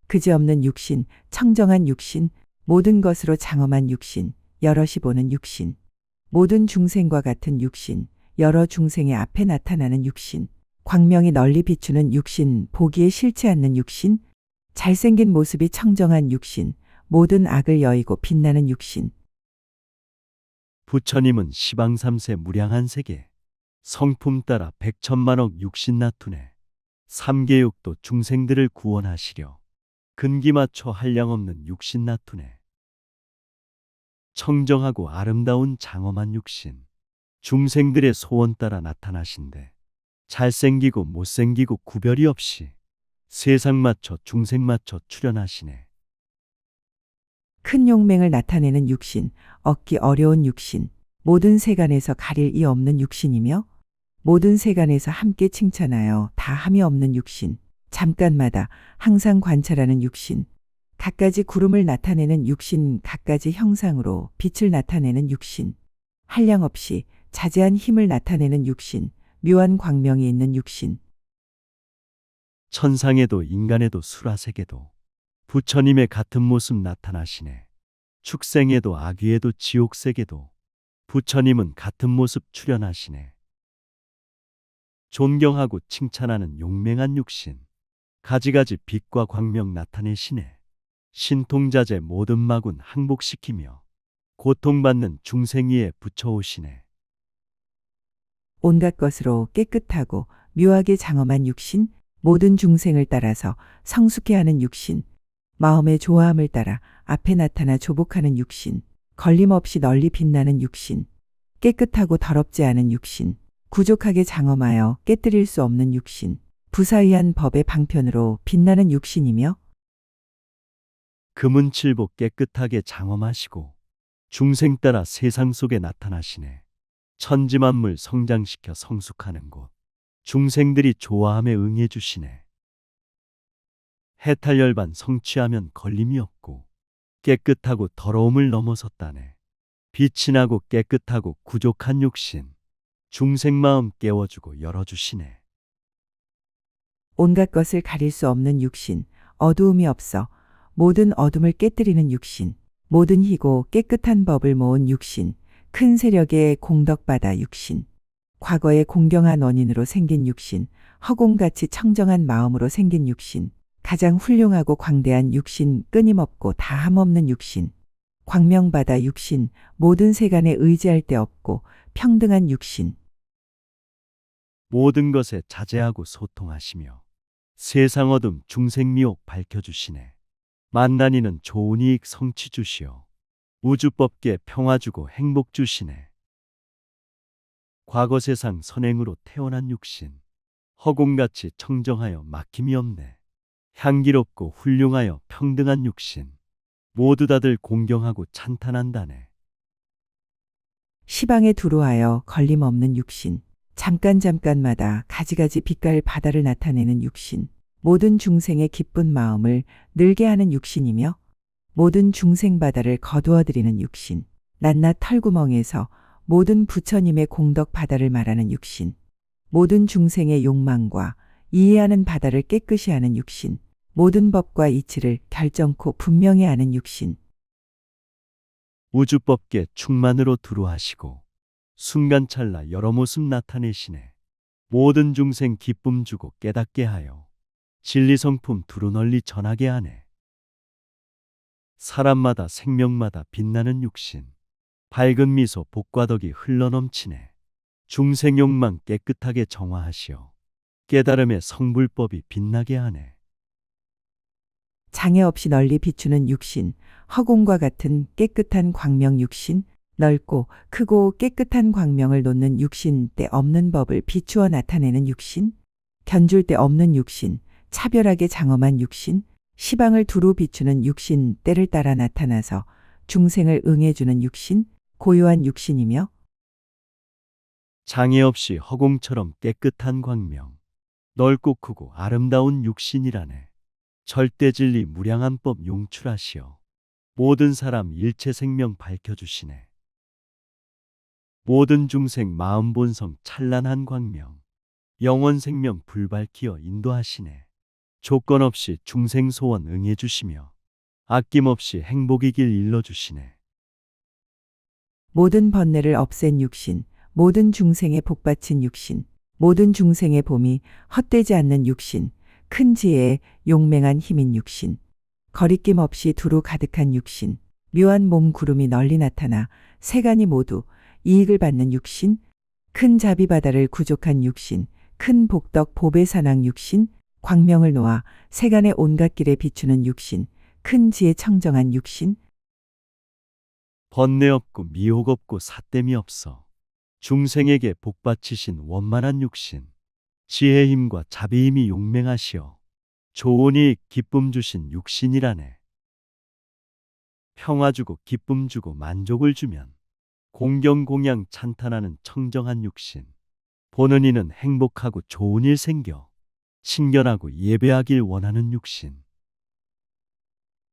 그지없는 육신, 청정한 육신, 모든 것으로 장엄한 육신, 여럿이 보는 육신, 모든 중생과 같은 육신, 여러 중생의 앞에 나타나는 육신, 광명이 널리 비추는 육신, 보기에 싫지 않는 육신, 잘생긴 모습이 청정한 육신, 모든 악을 여의고 빛나는 육신. 부처님은 시방삼세 무량한 세계, 성품 따라 백천만억 육신 나투네 삼계육도 중생들을 구원하시려 근기 맞춰 한량없는 육신 나투네 청정하고 아름다운 장엄한 육신, 중생들의 소원 따라 나타나신데 잘생기고 못생기고 구별이 없이 세상 맞춰 중생 맞춰 출현하시네. 큰 용맹을 나타내는 육신, 얻기 어려운 육신, 모든 세간에서 가릴 이 없는 육신이며 모든 세간에서 함께 칭찬하여 다함이 없는 육신, 잠깐마다 항상 관찰하는 육신, 갖가지 구름을 나타내는 육신, 갖가지 형상으로 빛을 나타내는 육신, 한량없이 자제한 힘을 나타내는 육신, 묘한 광명이 있는 육신, 천상에도 인간에도 수라세계도 부처님의 같은 모습 나타나시네. 축생에도 아귀에도 지옥세계도 부처님은 같은 모습 출현하시네. 존경하고 칭찬하는 용맹한 육신, 가지가지 빛과 광명 나타내시네. 신통자재 모든 마군 항복시키며 고통받는 중생 위에 붙여오시네. 온갖 것으로 깨끗하고 묘하게 장엄한 육신, 모든 중생을 따라서 성숙해 하는 육신, 마음의 조화함을 따라 앞에 나타나 조복하는 육신, 걸림없이 널리 빛나는 육신, 깨끗하고 더럽지 않은 육신, 구족하게 장엄하여 깨뜨릴 수 없는 육신, 부사의한 법의 방편으로 빛나는 육신이며 금은칠복 깨끗하게 장엄하시고 중생 따라 세상 속에 나타나시네. 천지만물 성장시켜 성숙하는 곳, 중생들이 좋아함에 응해 주시네. 해탈열반 성취하면 걸림이 없고 깨끗하고 더러움을 넘어섰다네. 빛이 나고 깨끗하고 구족한 육신, 중생 마음 깨워주고 열어주시네. 온갖 것을 가릴 수 없는 육신, 어두움이 없어 모든 어둠을 깨뜨리는 육신, 모든 희고 깨끗한 법을 모은 육신, 큰 세력의 공덕받아 육신, 과거의 공경한 원인으로 생긴 육신, 허공같이 청정한 마음으로 생긴 육신, 가장 훌륭하고 광대한 육신, 끊임없고 다함없는 육신, 광명받아 육신, 모든 세간에 의지할 데 없고 평등한 육신, 모든 것에 자제하고 소통하시며 세상 어둠 중생 미혹 밝혀주시네. 만단이는 좋은 이익 성취 주시어 우주법계 평화 주고 행복 주시네. 과거 세상 선행으로 태어난 육신, 허공같이 청정하여 막힘이 없네. 향기롭고 훌륭하여 평등한 육신, 모두 다들 공경하고 찬탄한다네. 시방에 두루하여 걸림없는 육신, 잠깐마다 가지가지 빛깔 바다를 나타내는 육신, 모든 중생의 기쁜 마음을 늘게 하는 육신이며 모든 중생 바다를 거두어들이는 육신, 낱낱 털구멍에서 모든 부처님의 공덕 바다를 말하는 육신, 모든 중생의 욕망과 이해하는 바다를 깨끗이 하는 육신, 모든 법과 이치를 결정코 분명히 아는 육신, 우주법계 충만으로 두루하시고 순간찰나 여러 모습 나타내시네. 모든 중생 기쁨 주고 깨닫게 하여 진리성품 두루 널리 전하게 하네. 사람마다 생명마다 빛나는 육신, 밝은 미소 복과 덕이 흘러넘치네. 중생 욕망 깨끗하게 정화하시어 깨달음의 성불법이 빛나게 하네. 장애 없이 널리 비추는 육신, 허공과 같은 깨끗한 광명 육신, 넓고 크고 깨끗한 광명을 놓는 육신, 때 없는 법을 비추어 나타내는 육신, 견줄 데 없는 육신, 차별하게 장엄한 육신, 시방을 두루 비추는 육신, 때를 따라 나타나서 중생을 응해주는 육신, 고요한 육신이며 장애 없이 허공처럼 깨끗한 광명, 넓고 크고 아름다운 육신이라네. 절대진리 무량한 법 용출하시어 모든 사람 일체 생명 밝혀주시네. 모든 중생 마음 본성 찬란한 광명, 영원 생명 불밝히어 인도하시네. 조건 없이 중생 소원 응해주시며 아낌없이 행복의 길 일러주시네. 모든 번뇌를 없앤 육신, 모든 중생의 복받친 육신, 모든 중생의 봄이 헛되지 않는 육신, 큰 지혜에 용맹한 힘인 육신, 거리낌 없이 두루 가득한 육신, 묘한 몸 구름이 널리 나타나 세간이 모두 이익을 받는 육신, 큰 자비바다를 구족한 육신, 큰 복덕 보배산왕 육신, 광명을 놓아 세간의 온갖 길에 비추는 육신, 큰 지혜 청정한 육신, 번뇌 없고 미혹 없고 사땜이 없어 중생에게 복바치신 원만한 육신, 지혜 힘과 자비 힘이 용맹하시어 좋은 이익 기쁨 주신 육신이라네. 평화 주고 기쁨 주고 만족을 주면 공경 공양 찬탄하는 청정한 육신, 보는 이는 행복하고 좋은 일 생겨 신견하고 예배하길 원하는 육신,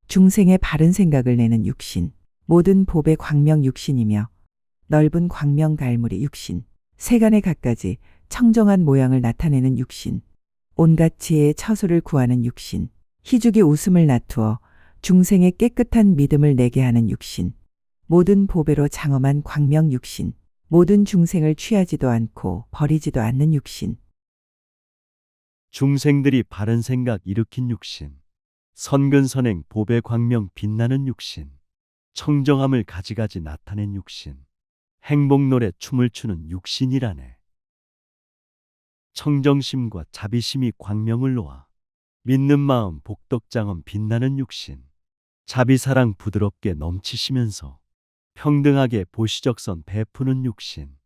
중생의 바른 생각을 내는 육신, 모든 법의 광명 육신이며 넓은 광명 갈무리 육신, 세간의 갖가지 청정한 모양을 나타내는 육신, 온갖 지혜의 처소를 구하는 육신, 희죽이 웃음을 나투어 중생의 깨끗한 믿음을 내게 하는 육신, 모든 보배로 장엄한 광명 육신, 모든 중생을 취하지도 않고 버리지도 않는 육신, 중생들이 바른 생각 일으킨 육신, 선근선행 보배 광명 빛나는 육신, 청정함을 가지가지 나타낸 육신, 행복노래 춤을 추는 육신이라네. 청정심과 자비심이 광명을 놓아 믿는 마음 복덕장엄 빛나는 육신, 자비사랑 부드럽게 넘치시면서 평등하게 보시적선 베푸는 육신,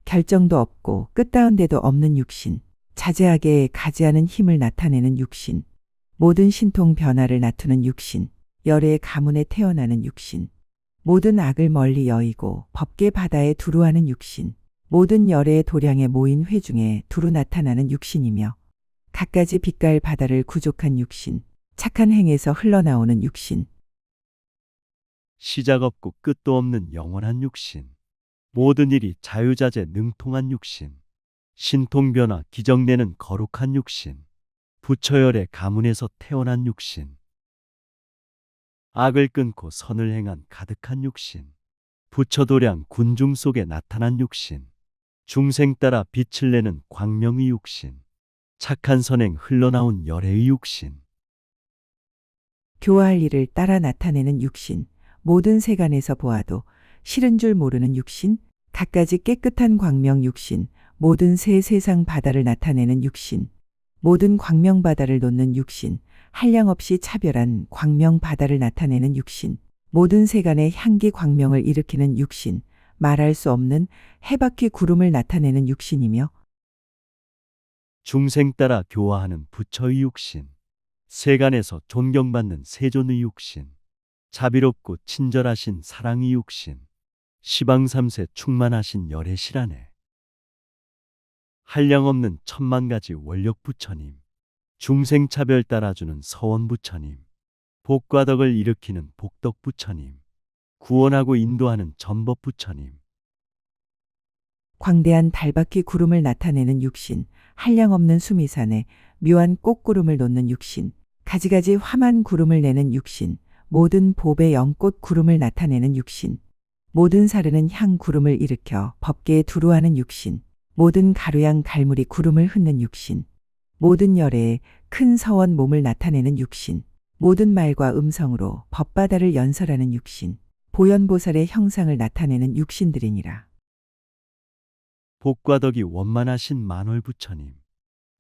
결정도 없고 끝다운 데도 없는 육신, 자제하게 가지하는 힘을 나타내는 육신, 모든 신통 변화를 나투는 육신, 열의 가문에 태어나는 육신, 모든 악을 멀리 여의고 법계 바다에 두루하는 육신, 모든 열의 도량에 모인 회중에 두루 나타나는 육신이며 갖가지 빛깔 바다를 구족한 육신, 착한 행에서 흘러나오는 육신, 시작 없고 끝도 없는 영원한 육신, 모든 일이 자유자재 능통한 육신, 신통변화 기정내는 거룩한 육신, 부처열의 가문에서 태어난 육신, 악을 끊고 선을 행한 가득한 육신, 부처도량 군중 속에 나타난 육신, 중생 따라 빛을 내는 광명의 육신, 착한 선행 흘러나온 열애의 육신, 교화할 일을 따라 나타내는 육신, 모든 세간에서 보아도 싫은 줄 모르는 육신, 갖가지 깨끗한 광명 육신, 모든 새 세상 바다를 나타내는 육신, 모든 광명 바다를 놓는 육신, 한량없이 차별한 광명 바다를 나타내는 육신, 모든 세간의 향기 광명을 일으키는 육신, 말할 수 없는 해바퀴 구름을 나타내는 육신이며 중생 따라 교화하는 부처의 육신, 세간에서 존경받는 세존의 육신, 자비롭고 친절하신 사랑의 육신, 시방삼세 충만하신 열애시라네. 한량없는 천만 가지 원력 부처님, 중생 차별 따라주는 서원 부처님, 복과 덕을 일으키는 복덕 부처님, 구원하고 인도하는 전법 부처님, 광대한 달바퀴 구름을 나타내는 육신, 한량없는 수미산에 묘한 꽃구름을 놓는 육신, 가지가지 화만 구름을 내는 육신, 모든 보배 영꽃 구름을 나타내는 육신, 모든 사르는 향 구름을 일으켜 법계에 두루하는 육신, 모든 가루양 갈무리 구름을 흩는 육신, 모든 열애에 큰 서원 몸을 나타내는 육신, 모든 말과 음성으로 법바다를 연설하는 육신, 보현보살의 형상을 나타내는 육신들이니라. 복과 덕이 원만하신 만월 부처님,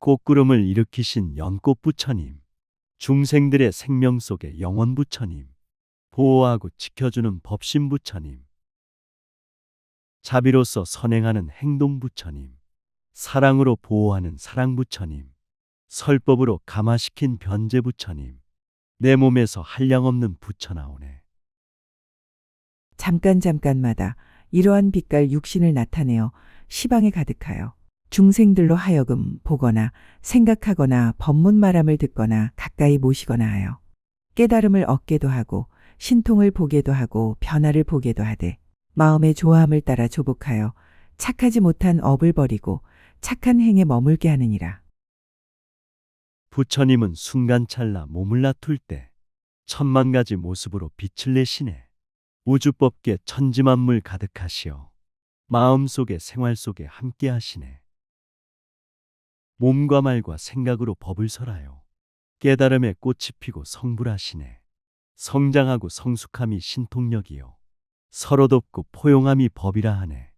꽃구름을 일으키신 연꽃 부처님, 중생들의 생명 속의 영원 부처님, 보호하고 지켜주는 법신 부처님, 자비로서 선행하는 행동 부처님, 사랑으로 보호하는 사랑 부처님, 설법으로 감화시킨 변제 부처님, 내 몸에서 한량없는 부처 나오네. 잠깐마다 이러한 빛깔 육신을 나타내어 시방에 가득하여 중생들로 하여금 보거나 생각하거나 법문 말함을 듣거나 가까이 모시거나 하여 깨달음을 얻게도 하고 신통을 보게도 하고 변화를 보게도 하되 마음의 좋아함을 따라 조복하여 착하지 못한 업을 버리고 착한 행에 머물게 하느니라. 부처님은 순간찰나 몸을 나툴 때 천만 가지 모습으로 빛을 내시네. 우주법계 천지만물 가득하시어 마음속에 생활 속에 함께 하시네. 몸과 말과 생각으로 법을 설하여 깨달음에 꽃이 피고 성불하시네. 성장하고 성숙함이 신통력이요 서로 돕고 포용함이 법이라 하네.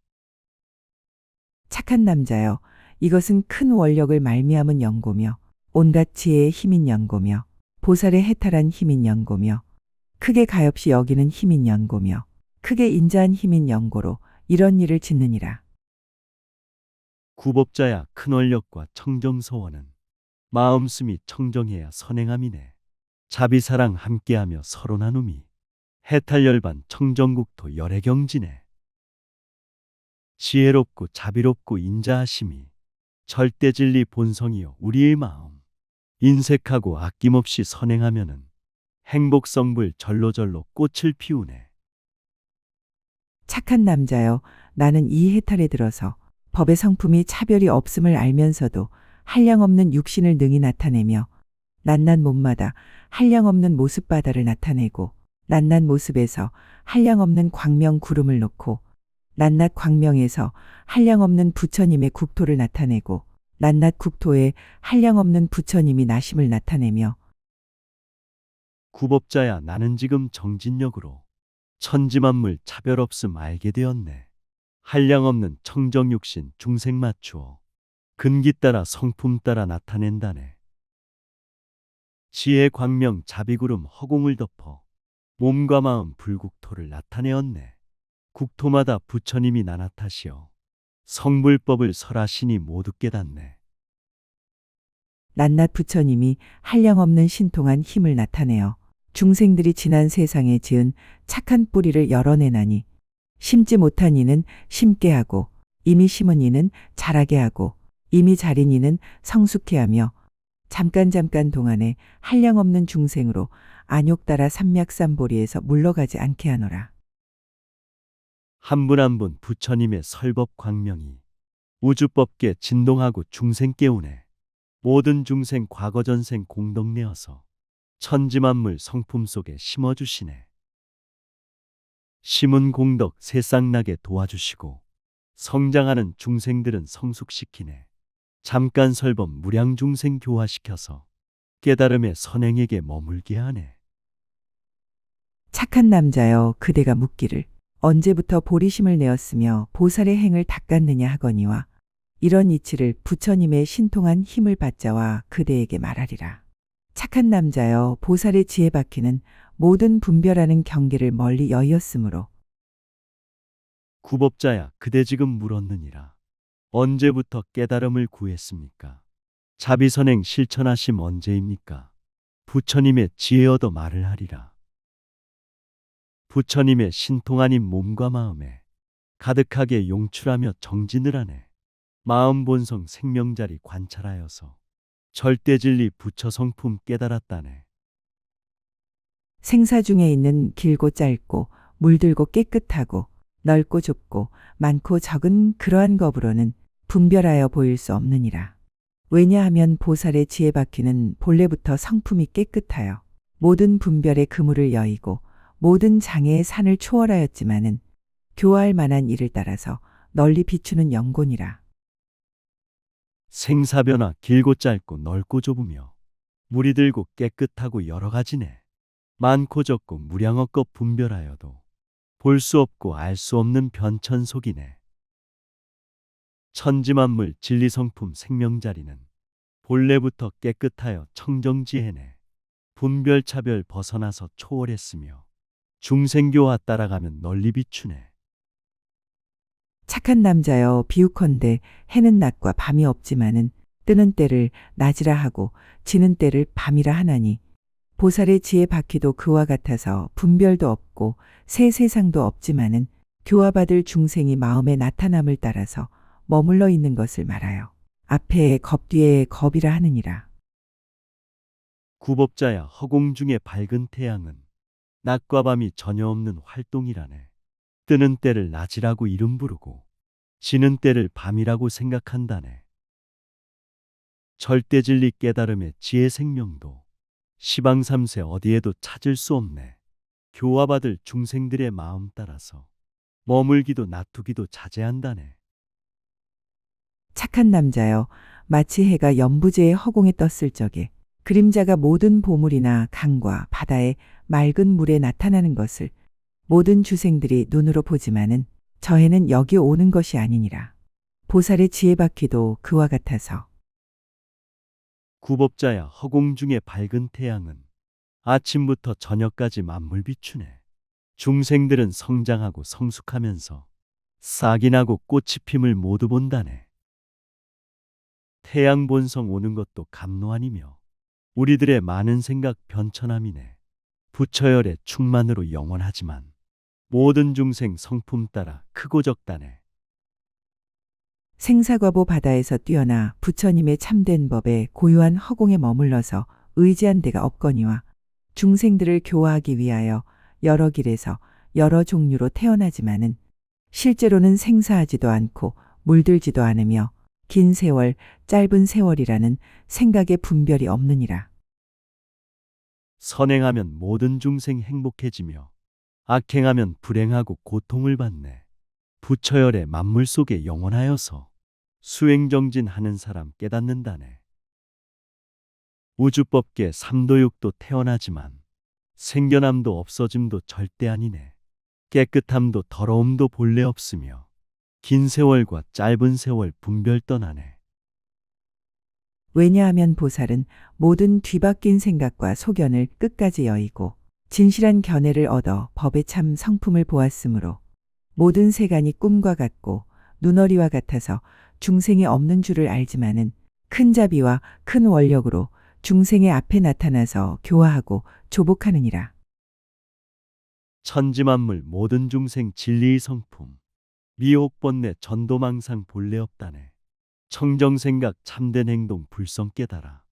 착한 남자여, 이것은 큰 원력을 말미암은 연고며 온갖 지혜의 힘인 연고며 보살의 해탈한 힘인 연고며 크게 가엾이 여기는 힘인 연고며 크게 인자한 힘인 연고로 이런 일을 짓느니라. 구법자야 큰 원력과 청정서원은 마음씀이 청정해야 선행함이네. 자비사랑 함께하며 서로 나눔이 해탈열반 청정국토 열애경지네. 지혜롭고 자비롭고 인자하심이 절대진리 본성이요 우리의 마음. 인색하고 아낌없이 선행하면은 행복성불 절로절로 꽃을 피우네. 착한 남자여, 나는 이 해탈에 들어서 법의 성품이 차별이 없음을 알면서도 한량없는 육신을 능히 나타내며 낱낱 몸마다 한량없는 모습 바다를 나타내고 낱낱 모습에서 한량없는 광명 구름을 놓고 낱낱 광명에서 한량없는 부처님의 국토를 나타내고 낱낱 국토에 한량없는 부처님이 나심을 나타내며 구법자야 나는 지금 정진력으로 천지만물 차별 없음 알게 되었네. 한량없는 청정육신 중생 맞추어 근기 따라 성품 따라 나타낸다네. 지혜 광명 자비구름 허공을 덮어 몸과 마음 불국토를 나타내었네. 국토마다 부처님이 나나타시어 성불법을 설하시니 모두 깨닫네. 낱낱 부처님이 한량없는 신통한 힘을 나타내어 중생들이 지난 세상에 지은 착한 뿌리를 열어내나니 심지 못한 이는 심게 하고 이미 심은 이는 자라게 하고 이미 자린 이는 성숙해 하며 잠깐 동안에 한량없는 중생으로 안욕 따라 삼맥삼보리에서 물러가지 않게 하노라. 한 분 한 분 부처님의 설법 광명이 우주법계 진동하고 중생 깨우네. 모든 중생 과거 전생 공덕내어서 천지만물 성품 속에 심어주시네. 심은 공덕 새싹나게 도와주시고 성장하는 중생들은 성숙시키네. 잠깐 설법 무량 중생 교화시켜서 깨달음의 선행에게 머물게 하네. 착한 남자여, 그대가 묻기를 언제부터 보리심을 내었으며 보살의 행을 닦았느냐 하거니와 이런 이치를 부처님의 신통한 힘을 받자와 그대에게 말하리라. 착한 남자여, 보살의 지혜 바퀴는 모든 분별하는 경계를 멀리 여의었으므로 구법자야 그대 지금 물었느니라. 언제부터 깨달음을 구했습니까? 자비선행 실천하심 언제입니까? 부처님의 지혜 얻어 말을 하리라. 부처님의 신통하님 몸과 마음에 가득하게 용출하며 정진을 하네. 마음 본성 생명자리 관찰하여서 절대진리 부처 성품 깨달았다네. 생사 중에 있는 길고 짧고 물들고 깨끗하고 넓고 좁고 많고 적은 그러한 법으로는 분별하여 보일 수 없느니라. 왜냐하면 보살의 지혜 바퀴는 본래부터 성품이 깨끗하여 모든 분별의 그물을 여의고 모든 장애의 산을 초월하였지만은 교화할 만한 일을 따라서 널리 비추는 영곤이라. 생사변화 길고 짧고 넓고 좁으며 물이 들고 깨끗하고 여러 가지네. 많고 적고 무량억겁 분별하여도 볼 수 없고 알 수 없는 변천속이네. 천지만물 진리성품 생명자리는 본래부터 깨끗하여 청정지혜네. 분별차별 벗어나서 초월했으며 중생교화 따라가면 널리 비추네. 착한 남자여, 비유컨대 해는 낮과 밤이 없지만은 뜨는 때를 낮이라 하고 지는 때를 밤이라 하나니 보살의 지혜 바퀴도 그와 같아서 분별도 없고 새 세상도 없지만은 교화받을 중생이 마음의 나타남을 따라서 머물러 있는 것을 말하여 앞에 겁 뒤에 겁이라 하느니라. 구법자야 허공 중에 밝은 태양은 낮과 밤이 전혀 없는 활동이라네. 뜨는 때를 낮이라고 이름 부르고 지는 때를 밤이라고 생각한다네. 절대진리 깨달음의 지혜 생명도 시방삼세 어디에도 찾을 수 없네. 교화받을 중생들의 마음 따라서 머물기도 놔두기도 자제한다네. 착한 남자여, 마치 해가 연부제의 허공에 떴을 적에 그림자가 모든 보물이나 강과 바다의 맑은 물에 나타나는 것을 모든 주생들이 눈으로 보지만은 저해는 여기 오는 것이 아니니라. 보살의 지혜바퀴도 그와 같아서 구법자야, 허공 중의 밝은 태양은 아침부터 저녁까지 만물 비추네. 중생들은 성장하고 성숙하면서 싹이 나고 꽃이 핌을 모두 본다네. 태양 본성 오는 것도 감로 아니며 우리들의 많은 생각 변천함이네. 부처열의 충만으로 영원하지만 모든 중생 성품 따라 크고 적다네. 생사과보 바다에서 뛰어나 부처님의 참된 법에 고유한 허공에 머물러서 의지한 데가 없거니와 중생들을 교화하기 위하여 여러 길에서 여러 종류로 태어나지만은 실제로는 생사하지도 않고 물들지도 않으며 긴 세월, 짧은 세월이라는 생각의 분별이 없느니라. 선행하면 모든 중생 행복해지며 악행하면 불행하고 고통을 받네. 부처열의 만물 속에 영원하여서 수행정진하는 사람 깨닫는다네. 우주법계 삼도육도 태어나지만 생겨남도 없어짐도 절대 아니네. 깨끗함도 더러움도 본래 없으며 긴 세월과 짧은 세월 분별 떠나네. 왜냐하면 보살은 모든 뒤바뀐 생각과 소견을 끝까지 여의고 진실한 견해를 얻어 법의 참 성품을 보았으므로 모든 세간이 꿈과 같고 눈어리와 같아서 중생이 없는 줄을 알지만은 큰 자비와 큰 원력으로 중생의 앞에 나타나서 교화하고 조복하느니라. 천지만물 모든 중생 진리의 성품 미혹번뇌 전도망상 본래 없다네. 청정생각 참된 행동 불성 깨달아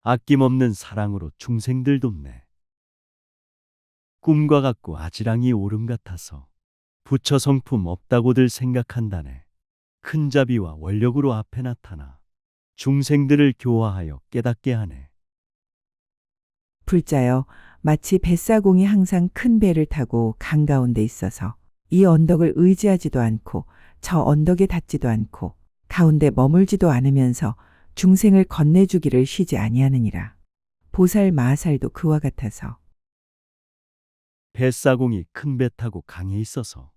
아낌없는 사랑으로 중생들 돕네. 꿈과 같고 아지랑이 오름 같아서 부처 성품 없다고들 생각한다네. 큰 자비와 원력으로 앞에 나타나 중생들을 교화하여 깨닫게 하네. 불자여 마치 뱃사공이 항상 큰 배를 타고 강 가운데 있어서 이 언덕을 의지하지도 않고 저 언덕에 닿지도 않고 가운데 머물지도 않으면서 중생을 건네주기를 쉬지 아니하느니라. 보살 마하살도 그와 같아서 뱃사공이 큰 배 타고 강에 있어서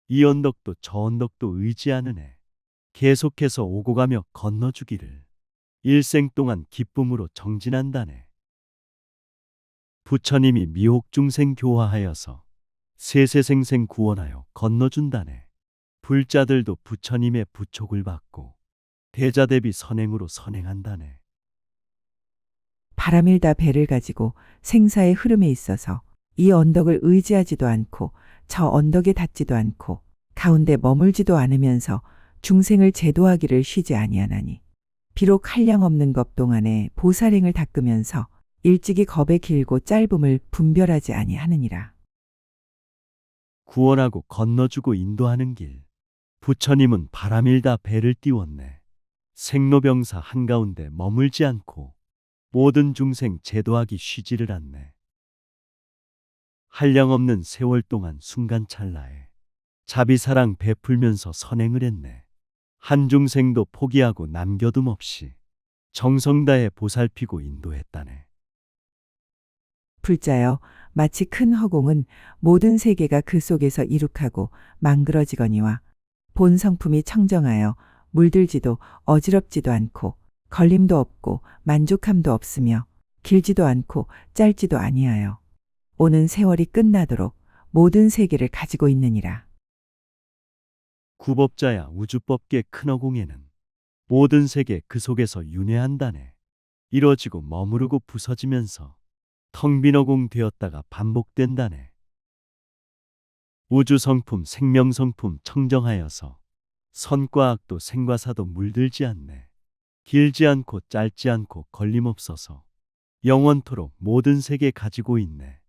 이 언덕도 저 언덕도 의지하는 애 계속해서 오고 가며 건너주기를 일생 동안 기쁨으로 정진한다네. 부처님이 미혹 중생 교화하여서 세세생생 구원하여 건너준다네. 불자들도 부처님의 부촉을 받고 대자 대비 선행으로 선행한다네. 바람일다 배를 가지고 생사의 흐름에 있어서 이 언덕을 의지하지도 않고 저 언덕에 닿지도 않고 가운데 머물지도 않으면서 중생을 제도하기를 쉬지 아니하나니 비록 한량없는 것 동안에 보살행을 닦으면서 일찍이 겁의 길고 짧음을 분별하지 아니하느니라. 구원하고 건너주고 인도하는 길. 부처님은 바람일다 배를 띄웠네. 생로병사 한가운데 머물지 않고 모든 중생 제도하기 쉬지를 않네. 한량없는 세월 동안 순간찰나에 자비사랑 베풀면서 선행을 했네. 한 중생도 포기하고 남겨둠 없이 정성 다해 보살피고 인도했다네. 불자여 마치 큰 허공은 모든 세계가 그 속에서 이룩하고 망그러지거니와 본 성품이 청정하여 물들지도 어지럽지도 않고 걸림도 없고 만족함도 없으며 길지도 않고 짧지도 아니하여 오는 세월이 끝나도록 모든 세계를 가지고 있느니라. 구법자야 우주법계 큰 허공에는 모든 세계 그 속에서 윤회한다네. 이뤄지고 머무르고 부서지면서 텅 빈 허공 되었다가 반복된다네. 우주 성품 생명 성품 청정하여서 선과 악도 생과 사도 물들지 않네. 길지 않고 짧지 않고 걸림없어서 영원토록 모든 세계 가지고 있네.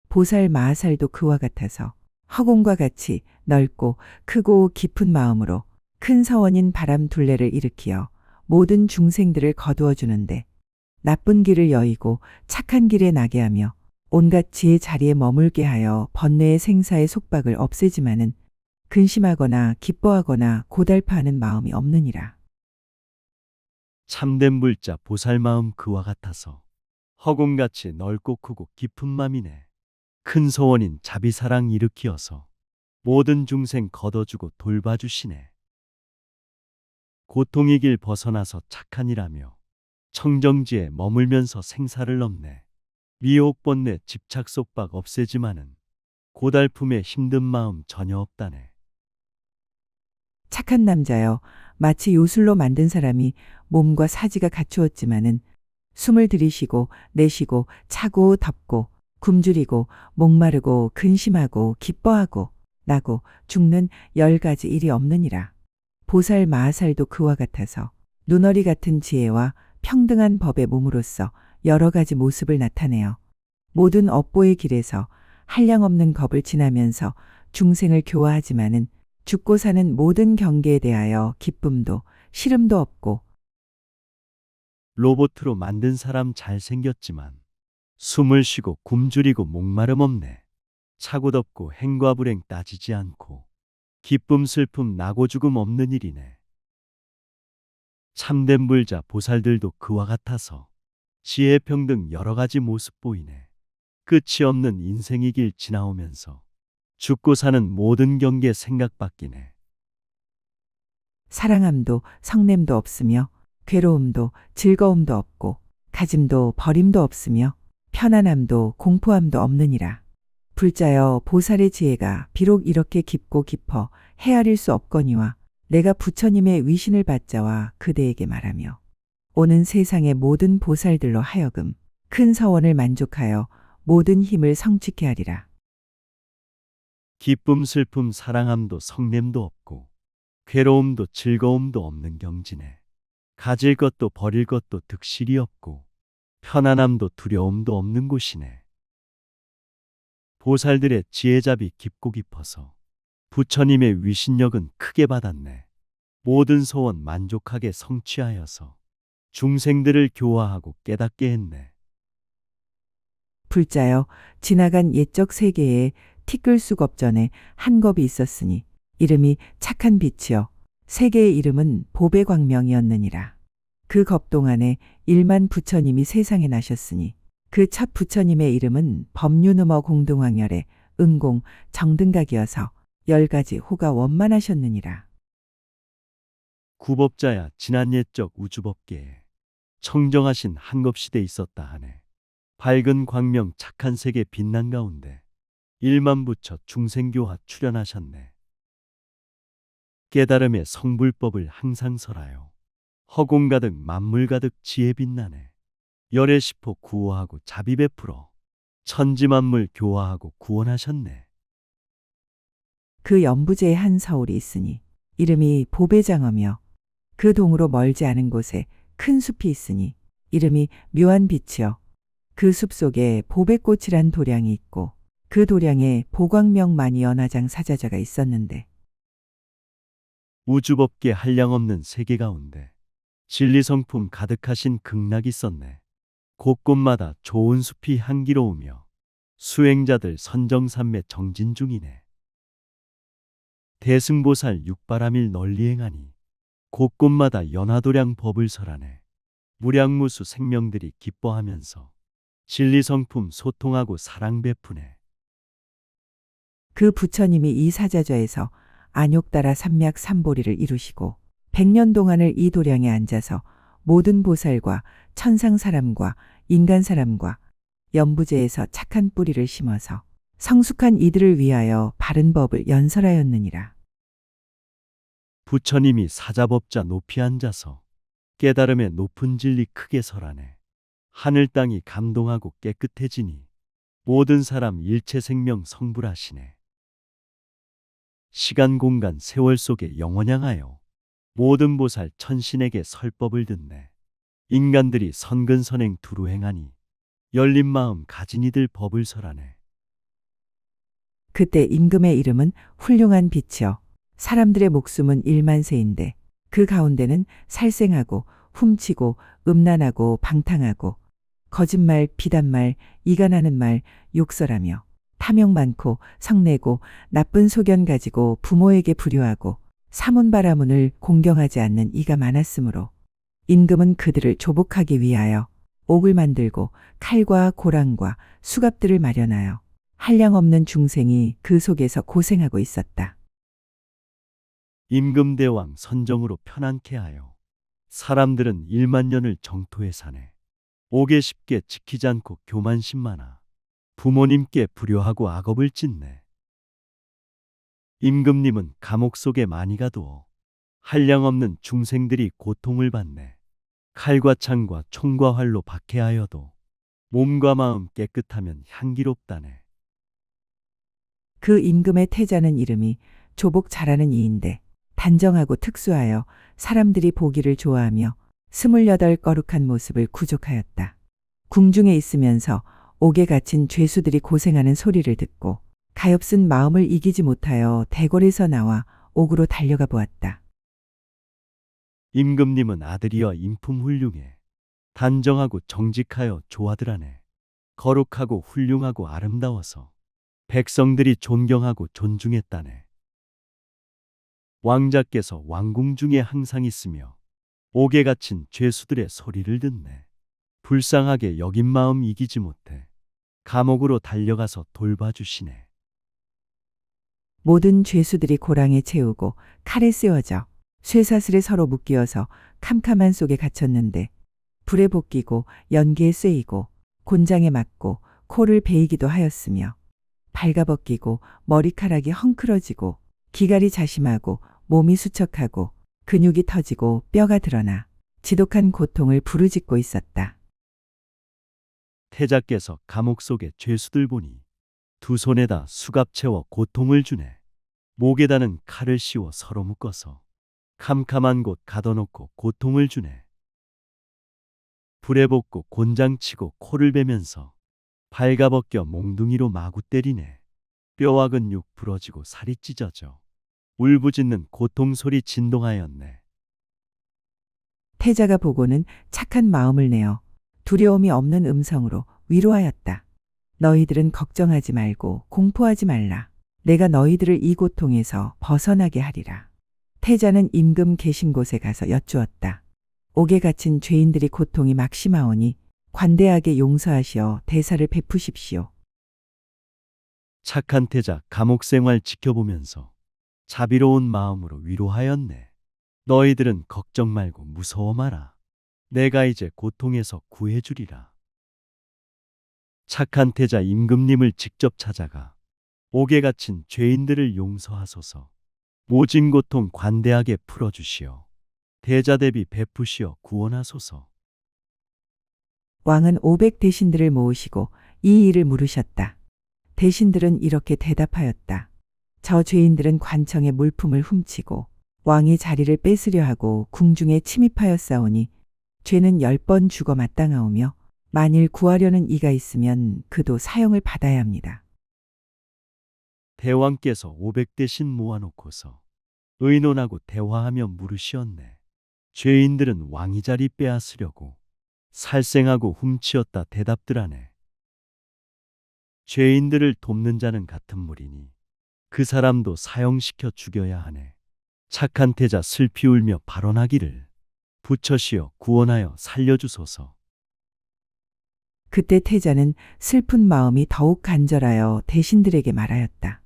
보살 마하살도 그와 같아서 허공과 같이 넓고 크고 깊은 마음으로 큰 서원인 바람 둘레를 일으키어 모든 중생들을 거두어 주는데 나쁜 길을 여의고 착한 길에 나게 하며 온갖 지혜 자리에 머물게 하여 번뇌의 생사의 속박을 없애지만은 근심하거나 기뻐하거나 고달파하는 마음이 없느니라. 참된 불자 보살 마음 그와 같아서 허공같이 넓고 크고 깊은 맘이네. 큰 소원인 자비사랑 일으키어서 모든 중생 걷어주고 돌봐주시네. 고통의 길 벗어나서 착한 일하며 청정지에 머물면서 생사를 넘네. 미혹 번뇌 집착 속박 없애지만은 고달픔에 힘든 마음 전혀 없다네. 착한 남자여, 마치 요술로 만든 사람이 몸과 사지가 갖추었지만은 숨을 들이쉬고 내쉬고 차고 덮고 굶주리고 목마르고 근심하고 기뻐하고 나고 죽는 10가지 일이 없느니라. 보살 마하살도 그와 같아서 눈어리 같은 지혜와 평등한 법의 몸으로써 여러 가지 모습을 나타내어 모든 업보의 길에서 한량없는 겁을 지나면서 중생을 교화하지만은 죽고 사는 모든 경계에 대하여 기쁨도 시름도 없고 로봇으로 만든 사람 잘생겼지만 숨을 쉬고 굶주리고 목마름 없네. 차고 덥고 행과 불행 따지지 않고 기쁨 슬픔 나고 죽음 없는 일이네. 참된 불자 보살들도 그와 같아서 지혜 평등 여러 가지 모습 보이네. 끝이 없는 인생의 길 지나오면서 죽고 사는 모든 경계 생각 바뀌네. 사랑함도 성냄도 없으며 괴로움도 즐거움도 없고 가짐도 버림도 없으며 편안함도 공포함도 없느니라. 불자여, 보살의 지혜가 비록 이렇게 깊고 깊어 헤아릴 수 없거니와 내가 부처님의 위신을 받자와 그대에게 말하며 오는 세상의 모든 보살들로 하여금 큰 서원을 만족하여 모든 힘을 성취케 하리라. 기쁨 슬픔 사랑함도 성냄도 없고 괴로움도 즐거움도 없는 경지네. 가질 것도 버릴 것도 득실이 없고 편안함도 두려움도 없는 곳이네. 보살들의 지혜잡이 깊고 깊어서 부처님의 위신력은 크게 받았네. 모든 소원 만족하게 성취하여서 중생들을 교화하고 깨닫게 했네. 불자여, 지나간 옛적 세계에 티끌수겁 전에 한 겁이 있었으니 이름이 착한 빛이여 세계의 이름은 보배 광명이었느니라. 그 겁 동안에 1만 부처님이 세상에 나셨으니 그 첫 부처님의 이름은 법륜음어 공등왕열의 은공 정등각이어서 10가지 호가 원만하셨느니라. 구법자야 지난 옛적 우주법계에 청정하신 한겁시대 있었다 하네. 밝은 광명 착한 세계 빛난 가운데 1만 부처 중생교화 출현하셨네. 깨달음의 성불법을 항상 설하여 허공 가득 만물 가득 지혜 빛나네. 열의 시포 구호하고 자비 베풀어 천지 만물 교화하고 구원하셨네. 그 연부제에 한 서울이 있으니 이름이 보배장어며 그 동으로 멀지 않은 곳에 큰 숲이 있으니 이름이 묘한 빛이여 그 숲 속에 보배꽃이란 도량이 있고 그 도량에 보광명만이 연화장 사자자가 있었는데 우주법계 한량없는 세계 가운데 진리성품 가득하신 극락이 있었네. 곳곳마다 좋은 숲이 향기로우며 수행자들 선정삼매 정진 중이네. 대승보살 육바라밀 널리 행하니 곳곳마다 연화도량 법을 설하네. 무량무수 생명들이 기뻐하면서 진리성품 소통하고 사랑 베푸네. 그 부처님이 이 사자좌에서 안욕따라 삼맥 삼보리를 이루시고 100년 동안을 이 도량에 앉아서 모든 보살과 천상 사람과 인간 사람과 연부제에서 착한 뿌리를 심어서 성숙한 이들을 위하여 바른 법을 연설하였느니라. 부처님이 사자법자 높이 앉아서 깨달음의 높은 진리 크게 설하네. 하늘 땅이 감동하고 깨끗해지니 모든 사람 일체 생명 성불하시네. 시간 공간 세월 속에 영원향하여 모든 보살 천신에게 설법을 듣네. 인간들이 선근선행 두루 행하니 열린 마음 가진 이들 법을 설하네. 그때 임금의 이름은 훌륭한 빛이여 사람들의 목숨은 1만세인데 그 가운데는 살생하고 훔치고 음란하고 방탕하고 거짓말 비단말 이간하는 말 욕설하며 탐욕 많고 성내고 나쁜 소견 가지고 부모에게 불효하고 사문바라문을 공경하지 않는 이가 많았으므로 임금은 그들을 조복하기 위하여 옥을 만들고 칼과 고랑과 수갑들을 마련하여 한량없는 중생이 그 속에서 고생하고 있었다. 임금대왕 선정으로 편안케 하여 사람들은 1만 년을 정토에 사네. 옥에 쉽게 지키지 않고 교만심만하. 부모님께 불효하고 악업을 짓네. 임금님은 감옥 속에 많이 가두어 한량없는 중생들이 고통을 받네. 칼과 창과 총과 활로 박해하여도 몸과 마음 깨끗하면 향기롭다네. 그 임금의 태자는 이름이 조복 잘하는 이인데 단정하고 특수하여 사람들이 보기를 좋아하며 28 거룩한 모습을 구족하였다. 궁중에 있으면서 옥에 갇힌 죄수들이 고생하는 소리를 듣고 가엾은 마음을 이기지 못하여 대궐에서 나와 옥으로 달려가 보았다. 임금님은 아들이여 인품 훌륭해. 단정하고 정직하여 조아들하네. 거룩하고 훌륭하고 아름다워서 백성들이 존경하고 존중했다네. 왕자께서 왕궁 중에 항상 있으며 옥에 갇힌 죄수들의 소리를 듣네. 불쌍하게 여긴 마음 이기지 못해 감옥으로 달려가서 돌봐주시네. 모든 죄수들이 고랑에 채우고 칼에 씌워져 쇠사슬에 서로 묶이어서 캄캄한 속에 갇혔는데 불에 볶이고 연기에 쐬이고 곤장에 맞고 코를 베이기도 하였으며 발가벗기고 머리카락이 헝클어지고 기갈이 자심하고 몸이 수척하고 근육이 터지고 뼈가 드러나 지독한 고통을 부르짖고 있었다. 태자께서 감옥 속의 죄수들 보니 두 손에다 수갑 채워 고통을 주네. 목에다는 칼을 씌워 서로 묶어서 캄캄한 곳 가둬놓고 고통을 주네. 불에 볶고 곤장치고 코를 베면서 발가벗겨 몽둥이로 마구 때리네. 뼈와 근육 부러지고 살이 찢어져 울부짖는 고통 소리 진동하였네. 태자가 보고는 착한 마음을 내어 두려움이 없는 음성으로 위로하였다. 너희들은 걱정하지 말고 공포하지 말라. 내가 너희들을 이 고통에서 벗어나게 하리라. 태자는 임금 계신 곳에 가서 여쭈었다. 옥에 갇힌 죄인들이 고통이 막심하오니 관대하게 용서하시어 대사를 베푸십시오. 착한 태자 감옥 생활 지켜보면서 자비로운 마음으로 위로하였네. 너희들은 걱정 말고 무서워 마라. 내가 이제 고통에서 구해주리라. 착한 태자 임금님을 직접 찾아가 옥에 갇힌 죄인들을 용서하소서. 모진 고통 관대하게 풀어주시어 대자 대비 베푸시어 구원하소서. 왕은 500 대신들을 모으시고 이 일을 물으셨다. 대신들은 이렇게 대답하였다. 저 죄인들은 관청의 물품을 훔치고 왕이 자리를 뺏으려 하고 궁중에 침입하였사오니 죄는 10번 죽어 마땅하오며 만일 구하려는 이가 있으면 그도 사형을 받아야 합니다. 대왕께서 500대신 모아놓고서 의논하고 대화하며 물으시었네. 죄인들은 왕이 자리 빼앗으려고 살생하고 훔치었다 대답들하네. 죄인들을 돕는 자는 같은 물이니 그 사람도 사형시켜 죽여야 하네. 착한 태자 슬피 울며 발언하기를 부처시어 구원하여 살려주소서. 그때 태자는 슬픈 마음이 더욱 간절하여 대신들에게 말하였다.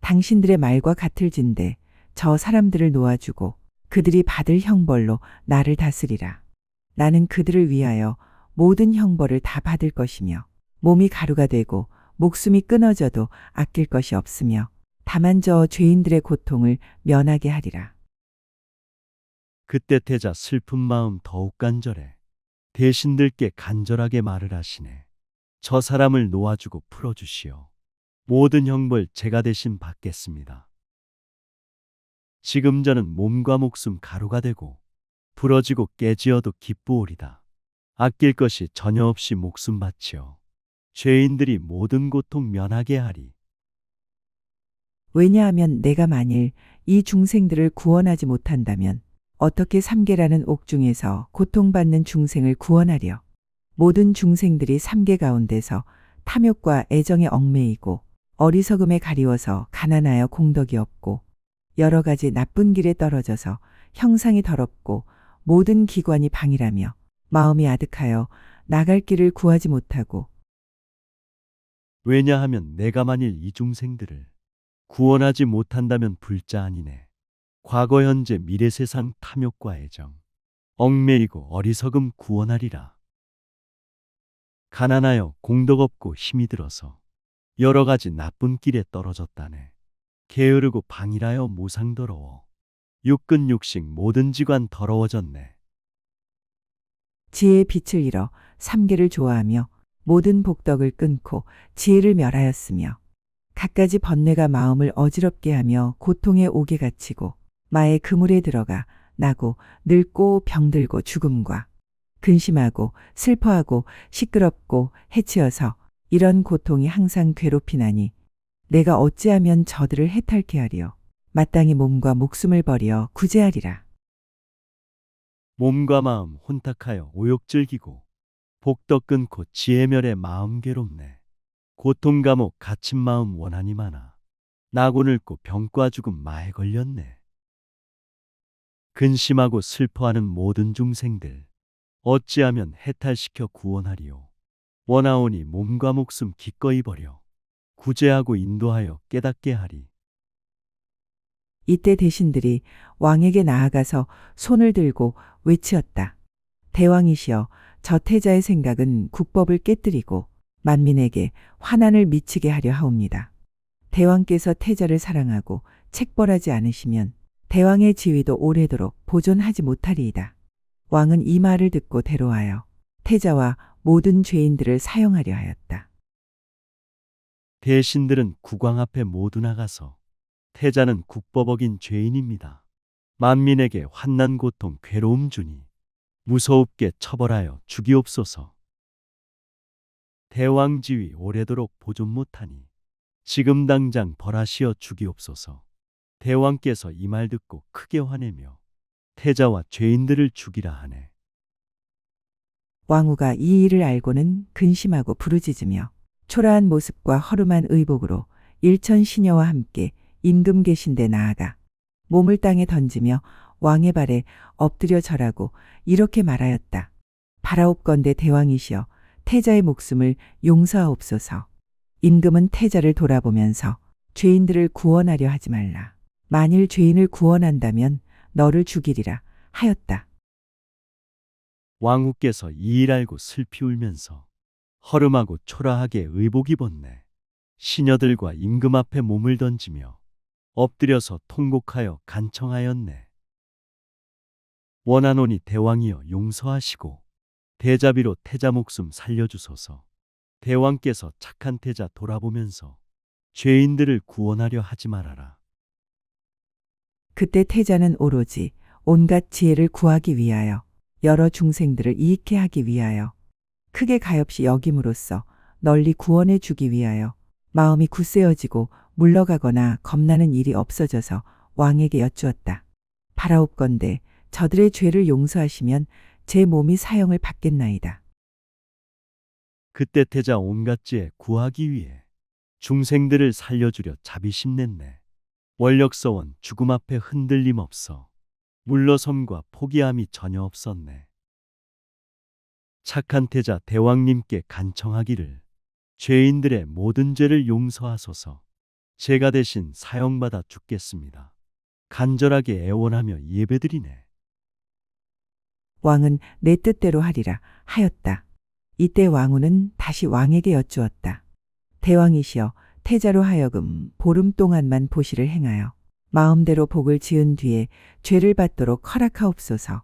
당신들의 말과 같을진데 저 사람들을 놓아주고 그들이 받을 형벌로 나를 다스리라. 나는 그들을 위하여 모든 형벌을 다 받을 것이며 몸이 가루가 되고 목숨이 끊어져도 아낄 것이 없으며 다만 저 죄인들의 고통을 면하게 하리라. 그때 태자 슬픈 마음 더욱 간절해 대신들께 간절하게 말을 하시네. 저 사람을 놓아주고 풀어주시오. 모든 형벌 제가 대신 받겠습니다. 지금 저는 몸과 목숨 가루가 되고 부러지고 깨지어도 기쁘오리다. 아낄 것이 전혀 없이 목숨 바치어 죄인들이 모든 고통 면하게 하리. 왜냐하면 내가 만일 이 중생들을 구원하지 못한다면 어떻게 삼계라는 옥중에서 고통받는 중생을 구원하려? 모든 중생들이 삼계 가운데서 탐욕과 애정에 얽매이고 어리석음에 가리워서 가난하여 공덕이 없고 여러 가지 나쁜 길에 떨어져서 형상이 더럽고 모든 기관이 방이라며 마음이 아득하여 나갈 길을 구하지 못하고 왜냐하면 내가 만일 이 중생들을 구원하지 못한다면 불자 아니네. 과거 현재 미래 세상 탐욕과 애정, 얽매이고 어리석음 구원하리라. 가난하여 공덕 없고 힘이 들어서 여러 가지 나쁜 길에 떨어졌다네. 게으르고 방일하여 모상더러워 육근 육식 모든 지관 더러워졌네. 지혜의 빛을 잃어 삼계를 좋아하며 모든 복덕을 끊고 지혜를 멸하였으며 갖가지 번뇌가 마음을 어지럽게 하며 고통에 옥에 갇히고 마의 그물에 들어가 나고 늙고 병들고 죽음과 근심하고 슬퍼하고 시끄럽고 해치어서 이런 고통이 항상 괴롭히나니 내가 어찌하면 저들을 해탈케 하리요 마땅히 몸과 목숨을 버리어 구제하리라. 몸과 마음 혼탁하여 오욕 즐기고 복덕 끊고 지혜멸에 마음 괴롭네. 고통 감옥 갇힌 마음 원한이 많아 나고 늙고 병과 죽음 마에 걸렸네. 근심하고 슬퍼하는 모든 중생들 어찌하면 해탈시켜 구원하리요. 원하오니 몸과 목숨 기꺼이 버려 구제하고 인도하여 깨닫게 하리. 이때 대신들이 왕에게 나아가서 손을 들고 외치었다. 대왕이시여, 저 태자의 생각은 국법을 깨뜨리고 만민에게 환난을 미치게 하려 하옵니다. 대왕께서 태자를 사랑하고 책벌하지 않으시면 대왕의 지위도 오래도록 보존하지 못하리이다. 왕은 이 말을 듣고 대로하여 태자와 모든 죄인들을 사형하려 하였다. 대신들은 국왕 앞에 모두 나가서 태자는 국법 어긴 죄인입니다. 만민에게 환난 고통 괴로움 주니 무서웁게 처벌하여 주기옵소서. 대왕 지위 오래도록 보존 못하니 지금 당장 벌하시어 주기옵소서. 대왕께서 이 말 듣고 크게 화내며 태자와 죄인들을 죽이라 하네. 왕후가 이 일을 알고는 근심하고 부르짖으며 초라한 모습과 허름한 의복으로 일천 시녀와 함께 임금 계신 데 나아가 몸을 땅에 던지며 왕의 발에 엎드려 절하고 이렇게 말하였다. 바라옵건대 대왕이시여 태자의 목숨을 용서하옵소서. 임금은 태자를 돌아보면서 죄인들을 구원하려 하지 말라. 만일 죄인을 구원한다면 너를 죽이리라 하였다. 왕후께서 이 일 알고 슬피 울면서 허름하고 초라하게 의복 입었네. 시녀들과 임금 앞에 몸을 던지며 엎드려서 통곡하여 간청하였네. 원하노니 대왕이여 용서하시고 대자비로 태자 목숨 살려주소서. 대왕께서 착한 태자 돌아보면서 죄인들을 구원하려 하지 말아라. 그때 태자는 오로지 온갖 지혜를 구하기 위하여 여러 중생들을 이익해 하기 위하여 크게 가엾이 여김으로써 널리 구원해 주기 위하여 마음이 굳세어지고 물러가거나 겁나는 일이 없어져서 왕에게 여쭈었다. 바라옵건대 저들의 죄를 용서하시면 제 몸이 사형을 받겠나이다. 그때 태자 온갖 지혜 구하기 위해 중생들을 살려주려 자비심 냈네. 원력서원 죽음 앞에 흔들림 없어 물러섬과 포기함이 전혀 없었네. 착한 태자 대왕님께 간청하기를 죄인들의 모든 죄를 용서하소서. 제가 대신 사형받아 죽겠습니다. 간절하게 애원하며 예배드리네. 왕은 내 뜻대로 하리라 하였다. 이때 왕후는 다시 왕에게 여쭈었다. 대왕이시여 태자로 하여금 보름 동안만 보시를 행하여 마음대로 복을 지은 뒤에 죄를 받도록 허락하옵소서.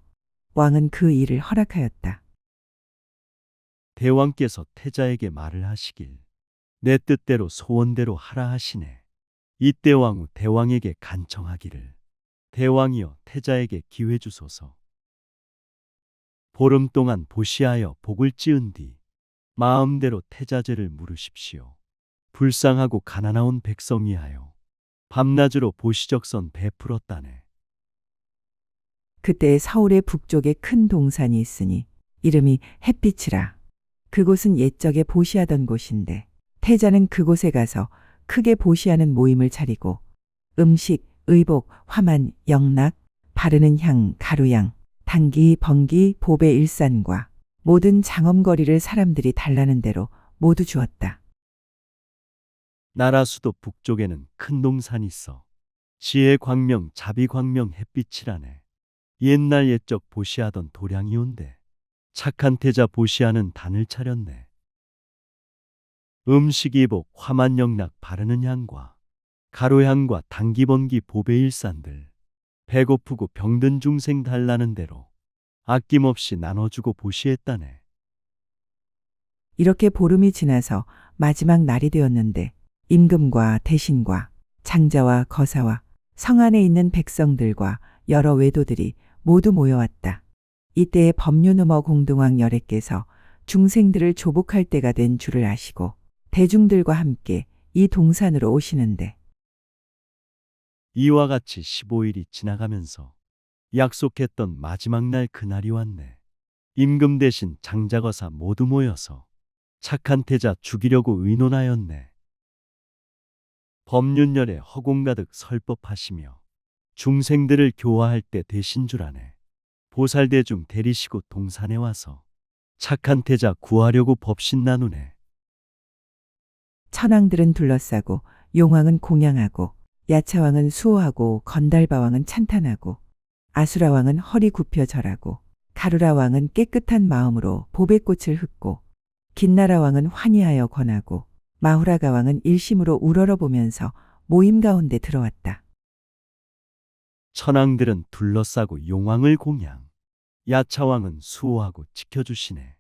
왕은 그 일을 허락하였다. 대왕께서 태자에게 말을 하시길 내 뜻대로 소원대로 하라 하시네. 이때 왕후 대왕에게 간청하기를 대왕이여 태자에게 기회 주소서. 보름 동안 보시하여 복을 지은 뒤 마음대로 태자죄를 물으십시오. 불쌍하고 가난하온 백성이하여 밤낮으로 보시적선 베풀었다네. 그때 서울의 북쪽에 큰 동산이 있으니 이름이 햇빛이라. 그곳은 옛적에 보시하던 곳인데 태자는 그곳에 가서 크게 보시하는 모임을 차리고 음식, 의복, 화만, 영락, 바르는 향, 가루양, 당기, 번기, 보배 일산과 모든 장엄거리를 사람들이 달라는 대로 모두 주었다. 나라 수도 북쪽에는 큰 동산이 있어. 지혜 광명, 자비 광명, 햇빛이라네. 옛날 옛적 보시하던 도량이온데 착한 태자 보시하는 단을 차렸네. 음식이복, 화만영락 바르는 향과 가로향과 당기번기 보배일산들 배고프고 병든 중생 달라는 대로 아낌없이 나눠주고 보시했다네. 이렇게 보름이 지나서 마지막 날이 되었는데 임금과 대신과 장자와 거사와 성 안에 있는 백성들과 여러 외도들이 모두 모여왔다. 이때에 법륜음어 공등왕 열애께서 중생들을 조복할 때가 된 줄을 아시고 대중들과 함께 이 동산으로 오시는데 이와 같이 15일이 지나가면서 약속했던 마지막 날 그날이 왔네. 임금 대신 장자거사 모두 모여서 착한 태자 죽이려고 의논하였네. 법륜열에 허공 가득 설법하시며 중생들을 교화할 때 되신 줄 아네. 보살대중 데리시고 동산에 와서 착한 태자 구하려고 법신 나누네. 천왕들은 둘러싸고 용왕은 공양하고 야차왕은 수호하고 건달바왕은 찬탄하고 아수라왕은 허리 굽혀 절하고 가루라왕은 깨끗한 마음으로 보배꽃을 흙고 긴나라왕은 환희하여 권하고 마후라가왕은 일심으로 우러러보면서 모임 가운데 들어왔다. 천왕들은 둘러싸고 용왕을 공양, 야차왕은 수호하고 지켜주시네.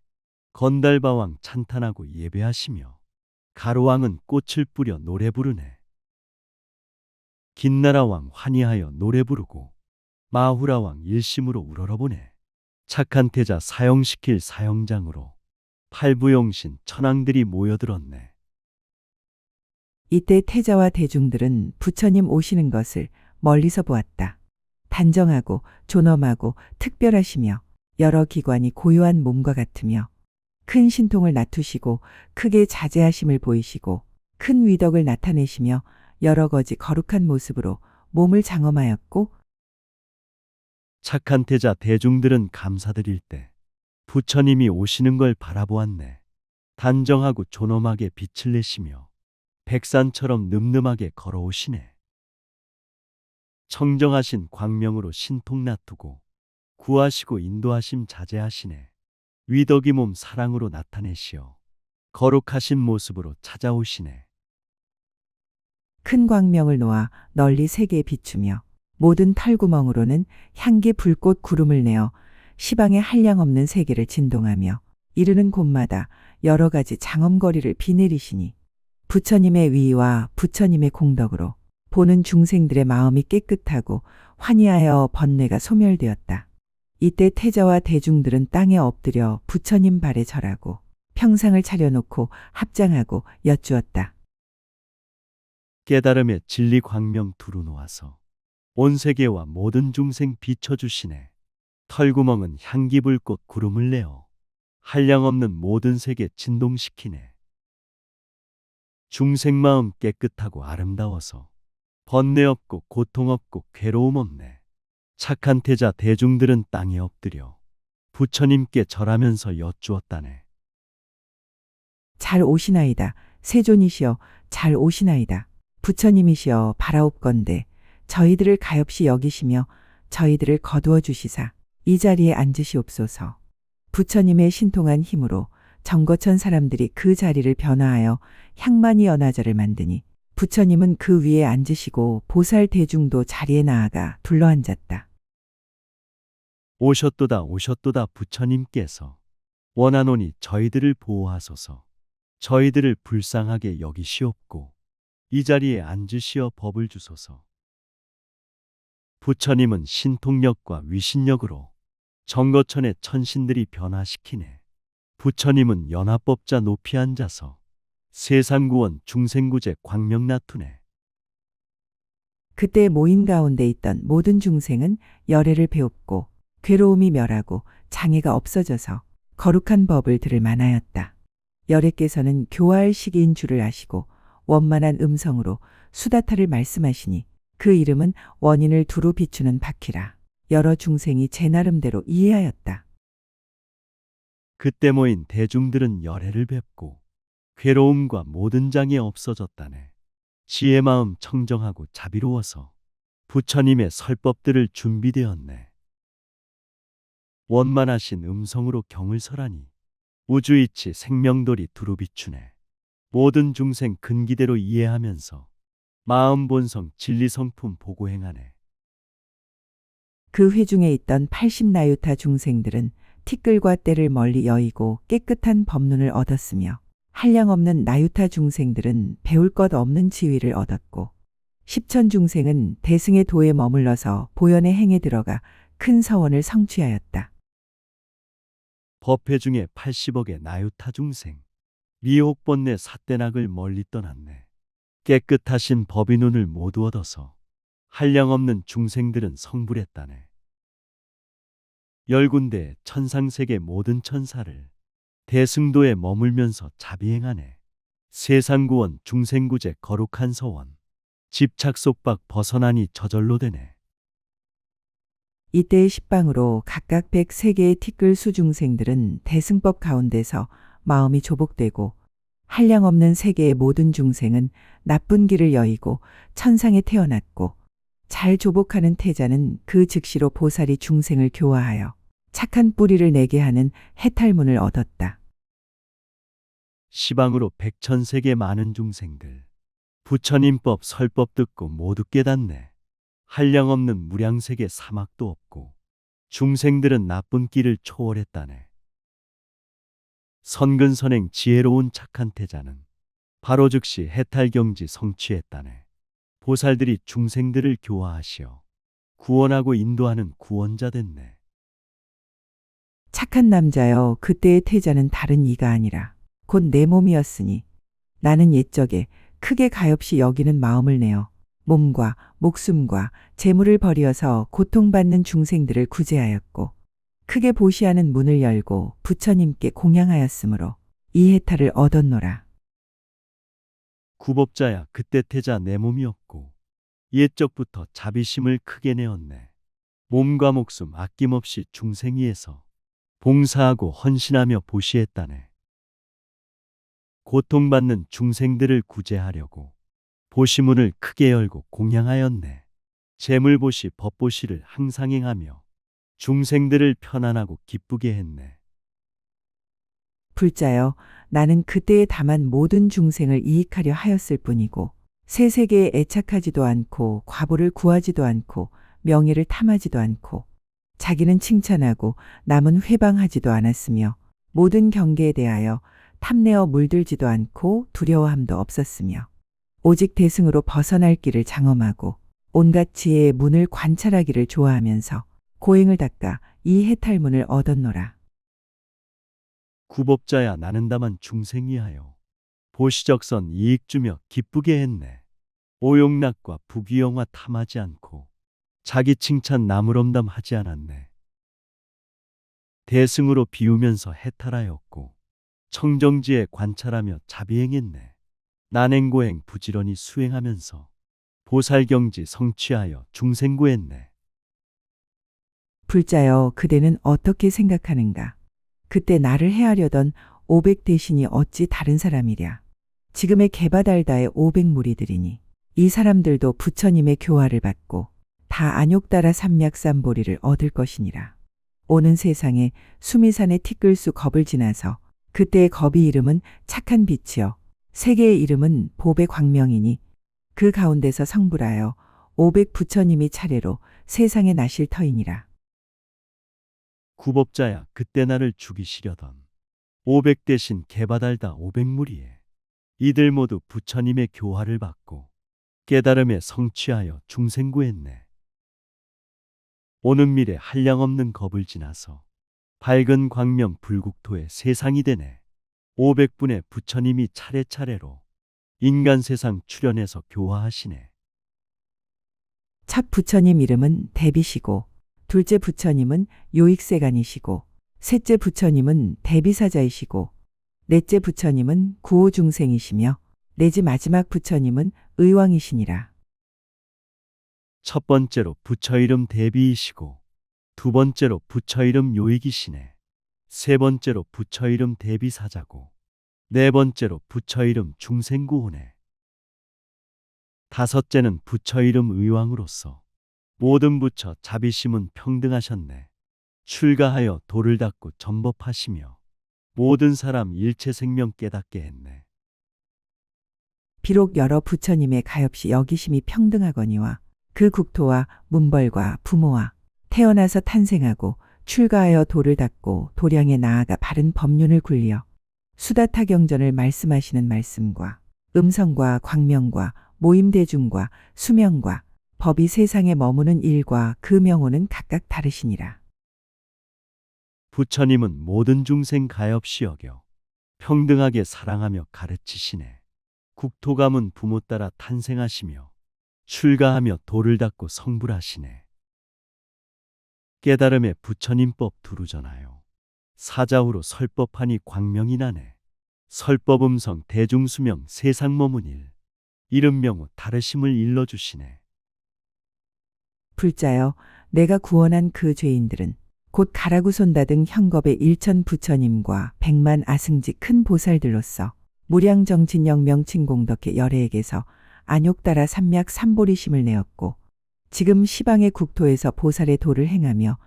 건달바왕 찬탄하고 예배하시며 가로왕은 꽃을 뿌려 노래 부르네. 긴나라왕 환희하여 노래 부르고 마후라왕 일심으로 우러러보네. 착한 태자 사형시킬 사형장으로 팔부용신 천왕들이 모여들었네. 이때 태자와 대중들은 부처님 오시는 것을 멀리서 보았다. 단정하고 존엄하고 특별하시며 여러 기관이 고요한 몸과 같으며 큰 신통을 나투시고 크게 자제하심을 보이시고 큰 위덕을 나타내시며 여러 가지 거룩한 모습으로 몸을 장엄하였고 착한 태자 대중들은 감사드릴 때 부처님이 오시는 걸 바라보았네. 단정하고 존엄하게 빛을 내시며 백산처럼 늠름하게 걸어오시네. 청정하신 광명으로 신통 나투고 구하시고 인도하심 자제하시네. 위덕이 몸 사랑으로 나타내시어 거룩하신 모습으로 찾아오시네. 큰 광명을 놓아 널리 세계에 비추며 모든 털구멍으로는 향기 불꽃 구름을 내어 시방에 한량없는 세계를 진동하며 이르는 곳마다 여러 가지 장엄거리를 비 내리시니 부처님의 위와 부처님의 공덕으로 보는 중생들의 마음이 깨끗하고 환희하여 번뇌가 소멸되었다. 이때 태자와 대중들은 땅에 엎드려 부처님 발에 절하고 평상을 차려놓고 합장하고 여쭈었다. 깨달음의 진리 광명 두루 놓아서 온 세계와 모든 중생 비춰주시네. 털구멍은 향기 불꽃 구름을 내어 한량없는 모든 세계 진동시키네. 중생 마음 깨끗하고 아름다워서 번뇌 없고 고통 없고 괴로움 없네. 착한 태자 대중들은 땅에 엎드려 부처님께 절하면서 여쭈었다네. 잘 오시나이다. 세존이시여 잘 오시나이다. 부처님이시여 바라옵건대 저희들을 가엾이 여기시며 저희들을 거두어 주시사 이 자리에 앉으시옵소서. 부처님의 신통한 힘으로 정거천 사람들이 그 자리를 변화하여 향만이 연화자를 만드니 부처님은 그 위에 앉으시고 보살 대중도 자리에 나아가 둘러앉았다. 오셨도다 오셨도다 부처님께서 원하노니 저희들을 보호하소서. 저희들을 불쌍하게 여기시옵고 이 자리에 앉으시어 법을 주소서. 부처님은 신통력과 위신력으로 정거천의 천신들이 변화시키네. 부처님은 연화법자 높이 앉아서 세상구원 중생구제 광명 나투네. 그때 모인 가운데 있던 모든 중생은 열애를 배웠고 괴로움이 멸하고 장애가 없어져서 거룩한 법을 들을 만하였다. 열애께서는 교화할 시기인 줄을 아시고 원만한 음성으로 수다타를 말씀하시니 그 이름은 원인을 두루 비추는 바퀴라. 여러 중생이 제 나름대로 이해하였다. 그때 모인 대중들은 열애를 뵙고 괴로움과 모든 장애 없어졌다네. 지혜 마음 청정하고 자비로워서 부처님의 설법들을 준비되었네. 원만하신 음성으로 경을 설하니 우주이치 생명돌이 두루 비추네. 모든 중생 근기대로 이해하면서 마음 본성 진리 성품 보고 행하네. 그 회중에 있던 80나유타 중생들은 티끌과 떼를 멀리 여의고 깨끗한 법문을 얻었으며 한량없는 나유타 중생들은 배울 것 없는 지위를 얻었고 10천 중생은 대승의 도에 머물러서 보현의 행에 들어가 큰 서원을 성취하였다. 법회 중에 80억의 나유타 중생 미혹번뇌 사대낙을 멀리 떠났네. 깨끗하신 법의 눈을 모두 얻어서 한량없는 중생들은 성불했다네. 10군데 천상세계 모든 천사를 대승도에 머물면서 자비행하네. 세상구원 중생구제 거룩한 서원 집착 속박 벗어나니 저절로 되네. 이때의 십방으로 각각 103개의 티끌 수중생들은 대승법 가운데서 마음이 조복되고 한량없는 세계의 모든 중생은 나쁜 길을 여의고 천상에 태어났고 잘 조복하는 태자는 그 즉시로 보살이 중생을 교화하여 착한 뿌리를 내게 하는 해탈문을 얻었다. 시방으로 백천세계 많은 중생들 부처님법 설법 듣고 모두 깨닫네. 한량없는 무량세계 사막도 없고 중생들은 나쁜 길을 초월했다네. 선근선행 지혜로운 착한 태자는 바로 즉시 해탈경지 성취했다네. 보살들이 중생들을 교화하시어 구원하고 인도하는 구원자 됐네. 착한 남자여, 그때의 태자는 다른 이가 아니라 곧 내 몸이었으니 나는 옛적에 크게 가엾이 여기는 마음을 내어 몸과 목숨과 재물을 버리어서 고통받는 중생들을 구제하였고 크게 보시하는 문을 열고 부처님께 공양하였으므로 이 해탈을 얻었노라. 구법자야, 그때 태자 내 몸이었고 옛적부터 자비심을 크게 내었네. 몸과 목숨 아낌없이 중생 위해서 봉사하고 헌신하며 보시했다네. 고통받는 중생들을 구제하려고 보시문을 크게 열고 공양하였네. 재물보시 법보시를 항상 행하며 중생들을 편안하고 기쁘게 했네. 불자여, 나는 그때에 다만 모든 중생을 이익하려 하였을 뿐이고 새 세계에 애착하지도 않고 과보를 구하지도 않고 명예를 탐하지도 않고 자기는 칭찬하고 남은 회방하지도 않았으며 모든 경계에 대하여 탐내어 물들지도 않고 두려워함도 없었으며 오직 대승으로 벗어날 길을 장엄하고 온갖 지혜의 문을 관찰하기를 좋아하면서 고행을 닦아 이 해탈문을 얻었노라. 구법자야, 나는 다만 중생 위하여 보시적선 이익 주며 기쁘게 했네. 오용락과 부귀영화 탐하지 않고 자기 칭찬 나무럼담 하지 않았네. 대승으로 비우면서 해탈하였고 청정지에 관찰하며 자비행했네. 난행고행 부지런히 수행하면서 보살경지 성취하여 중생구했네. 불자여, 그대는 어떻게 생각하는가? 그때 나를 해하려던 500대신이 어찌 다른 사람이랴. 지금의 개바달다의 500무리들이니 이 사람들도 부처님의 교화를 받고 다 안욕따라 삼맥삼보리를 얻을 것이니라. 오는 세상에 수미산의 티끌수 겁을 지나서 그때의 겁이 이름은 착한 빛이요 세계의 이름은 보배 광명이니 그 가운데서 성불하여 500 부처님이 차례로 세상에 나실 터이니라. 구법자야, 그때 나를 죽이시려던 500대신 개바달다 500무리에 이들 모두 부처님의 교화를 받고 깨달음에 성취하여 중생구했네. 오는 미래 한량없는 겁을 지나서 밝은 광명 불국토의 세상이 되네. 500분의 부처님이 차례차례로 인간 세상 출현해서 교화하시네. 첫 부처님 이름은 대비시고 둘째 부처님은 요익세간이시고 셋째 부처님은 대비사자이시고 넷째 부처님은 구호중생이시며 내지 마지막 부처님은 의왕이시니라. 첫 번째로 부처 이름 대비이시고 두 번째로 부처 이름 요익이시네. 세 번째로 부처 이름 대비사자고 네 번째로 부처 이름 중생구호네. 다섯째는 부처 이름 의왕으로서 모든 부처 자비심은 평등하셨네. 출가하여 도를 닦고 전법하시며 모든 사람 일체 생명 깨닫게 했네. 비록 여러 부처님의 가엾이 여기심이 평등하거니와 그 국토와 문벌과 부모와 태어나서 탄생하고 출가하여 도를 닦고 도량에 나아가 바른 법륜을 굴려 수다타경전을 말씀하시는 말씀과 음성과 광명과 모임대중과 수명과 법이 세상에 머무는 일과 그 명호는 각각 다르시니라. 부처님은 모든 중생 가엾이 여겨 평등하게 사랑하며 가르치시네. 국토 가문 부모 따라 탄생하시며 출가하며 도를 닦고 성불하시네. 깨달음의 부처님법 두루전하여 사자후로 설법하니 광명이 나네. 설법음성 대중수명 세상 머문 일 이름 명호 다르심을 일러주시네. 불자여 내가 구원한 그 죄인들은 곧 가라구손다 등 현겁의 일천 부처님과 백만 아승지 큰 보살들로서 무량정진영 명칭공덕의 열애에게서 안욕따라 삼맥 삼보리심을 내었고 지금 시방의 국토에서 보살의 도를 행하며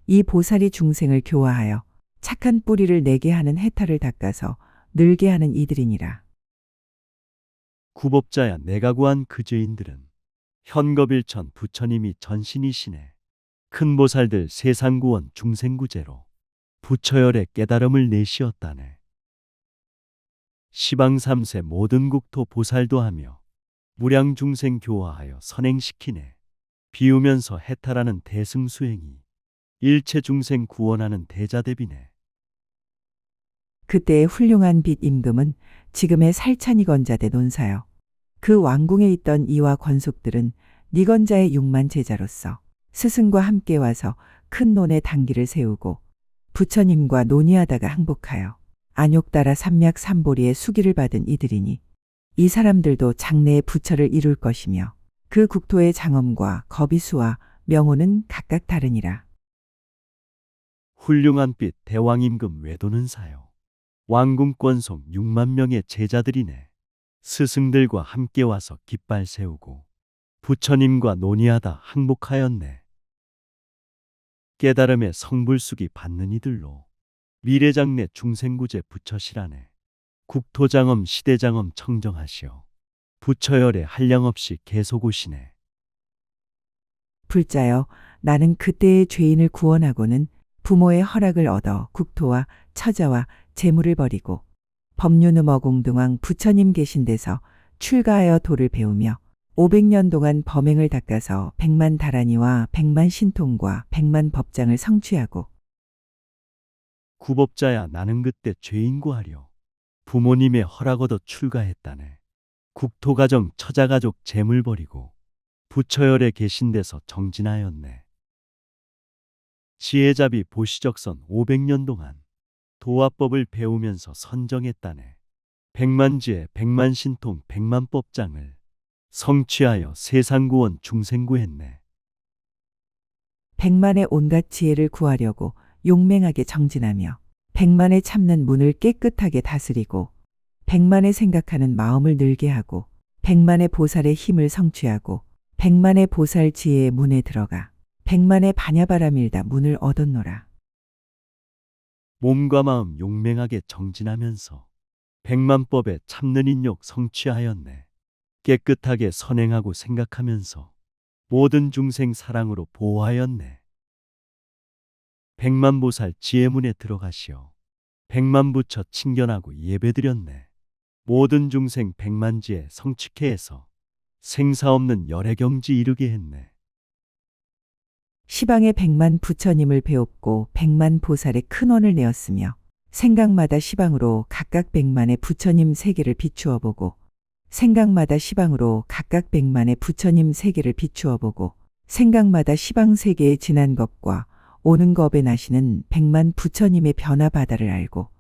이 보살이 중생을 교화하여 착한 뿌리를 내게 하는 해탈을 닦아서 늘게 하는 이들이니라. 구법자야 내가 구한 그 죄인들은 현겁일천 부처님이 전신이시네. 큰 보살들 세상구원 중생구제로 부처열의 깨달음을 내시었다네. 시방삼세 모든 국토 보살도 하며 무량중생 교화하여 선행시키네. 비우면서 해탈하는 대승수행이 일체 중생 구원하는 대자대비네. 그때의 훌륭한 빛 임금은 지금의 살찬이 건자대 논사여 그 왕궁에 있던 이와 권속들은 니건자의 6만 제자로서 스승과 함께 와서 큰 논에 당기를 세우고 부처님과 논의하다가 항복하여 안욕따라 삼맥 삼보리의 수기를 받은 이들이니 이 사람들도 장래의 부처를 이룰 것이며 그 국토의 장엄과 거비수와 명호는 각각 다르니라. 훌륭한 빛 대왕임금 외도는 사요. 왕궁권속 6만 명의 제자들이네. 스승들과 함께 와서 깃발 세우고 부처님과 논의하다 항복하였네. 깨달음의 성불수기 받는 이들로 미래장래 중생구제 부처시라네. 국토장엄 시대장엄 청정하시오. 부처열에 한량없이 계속 오시네. 불자여 나는 그때의 죄인을 구원하고는 부모의 허락을 얻어 국토와 처자와 재물을 버리고 법륜음어공등왕 부처님 계신 데서 출가하여 도를 배우며 500년 동안 범행을 닦아서 100만 다라니와 100만 신통과 100만 법장을 성취하고 구법자야 나는 그때 죄인 구하려 부모님의 허락 얻어 출가했다네. 국토가정 처자가족 재물 버리고 부처열에 계신 데서 정진하였네. 지혜자비 보시적선 500년 동안 도화법을 배우면서 선정했다네. 100만 지혜 100만 신통 100만 법장을 성취하여 세상구원 중생구했네. 100만의 온갖 지혜를 구하려고 용맹하게 정진하며 100만의 참는 문을 깨끗하게 다스리고 100만의 생각하는 마음을 늘게 하고 100만의 보살의 힘을 성취하고 100만의 보살 지혜의 문에 들어가 100만의 반야바라밀다 문을 얻었노라. 몸과 마음 용맹하게 정진하면서 100만 법에 참는 인욕 성취하였네. 깨끗하게 선행하고 생각하면서 모든 중생 사랑으로 보호하였네. 100만 보살 지혜문에 들어가시어 100만 부처 친견하고 예배드렸네. 모든 중생 100만 지혜 성취케 해서 생사 없는 열애경지 이르게 했네. 시방의 100만 부처님을 배웠고 100만 보살의 큰 원을 내었으며 생각마다 시방으로 각각 100만의 부처님 세계를 비추어 보고 생각마다 시방으로 각각 100만의 부처님 세계를 비추어 보고 생각마다 시방 세계에 지난 법과 오는 법에 나시는 100만 부처님의 변화 바다를 알고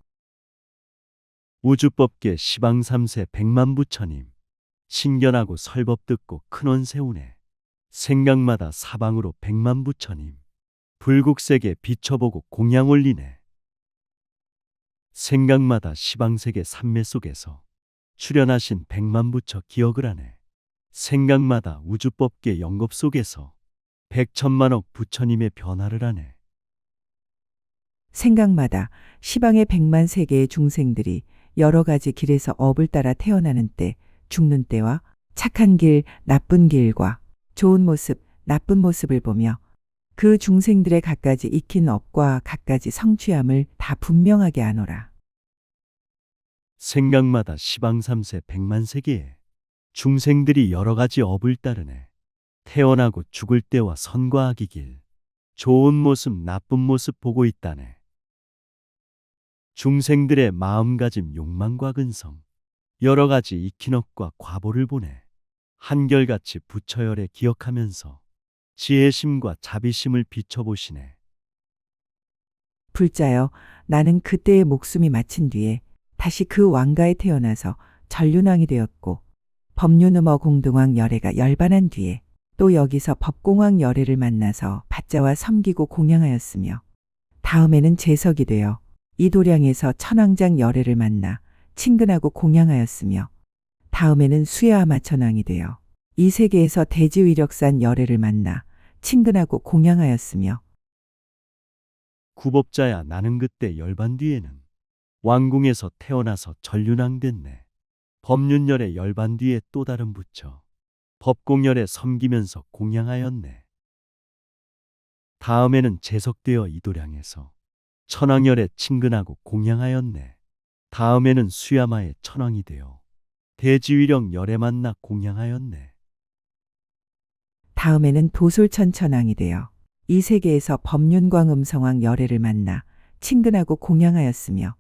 우주법계 시방 3세 100만 부처님 신견하고 설법 듣고 큰원 세우네. 생각마다 사방으로 100만 부처님 불국세계 비춰보고 공양 올리네. 생각마다 시방세계 삼매 속에서 출현하신 100만 부처 기억을 하네. 생각마다 우주법계 영겁 속에서 백천만억 부처님의 변화를 하네. 생각마다 시방의 100만 세계의 중생들이 여러 가지 길에서 업을 따라 태어나는 때, 죽는 때와 착한 길, 나쁜 길과 좋은 모습, 나쁜 모습을 보며 그 중생들의 갖가지 익힌 업과 갖가지 성취함을 다 분명하게 아노라. 생각마다 시방삼세 백만세계에 중생들이 여러 가지 업을 따르네. 태어나고 죽을 때와 선과 악의 길, 좋은 모습, 나쁜 모습 보고 있다네. 중생들의 마음가짐, 욕망과 근성, 여러 가지 익힌 업과 과보를 보내 한결같이 부처열에 기억하면서 지혜심과 자비심을 비춰보시네. 불자여, 나는 그때의 목숨이 마친 뒤에 다시 그 왕가에 태어나서 전륜왕이 되었고, 법륜음어 공등왕 열애가 열반한 뒤에 또 여기서 법공왕 열애를 만나서 받자와 섬기고 공양하였으며, 다음에는 재석이 되어 이도량에서 천왕장 열애를 만나 친근하고 공양하였으며, 다음에는 수야아마 천왕이 되어 이 세계에서 대지위력산 열애를 만나 친근하고 공양하였으며, 구법자야, 나는 그때 열반 뒤에는 왕궁에서 태어나서 전륜왕 됐네. 법륜열의 열반 뒤에 또 다른 부처 법공열에 섬기면서 공양하였네. 다음에는 재석되어 이도량에서 천왕열에 친근하고 공양하였네. 다음에는 수야마의 천왕이 되어 대지위령 열에 만나 공양하였네. 다음에는 도솔천 천왕이 되어 이 세계에서 법륜광 음성왕 열애를 만나 친근하고 공양하였으며,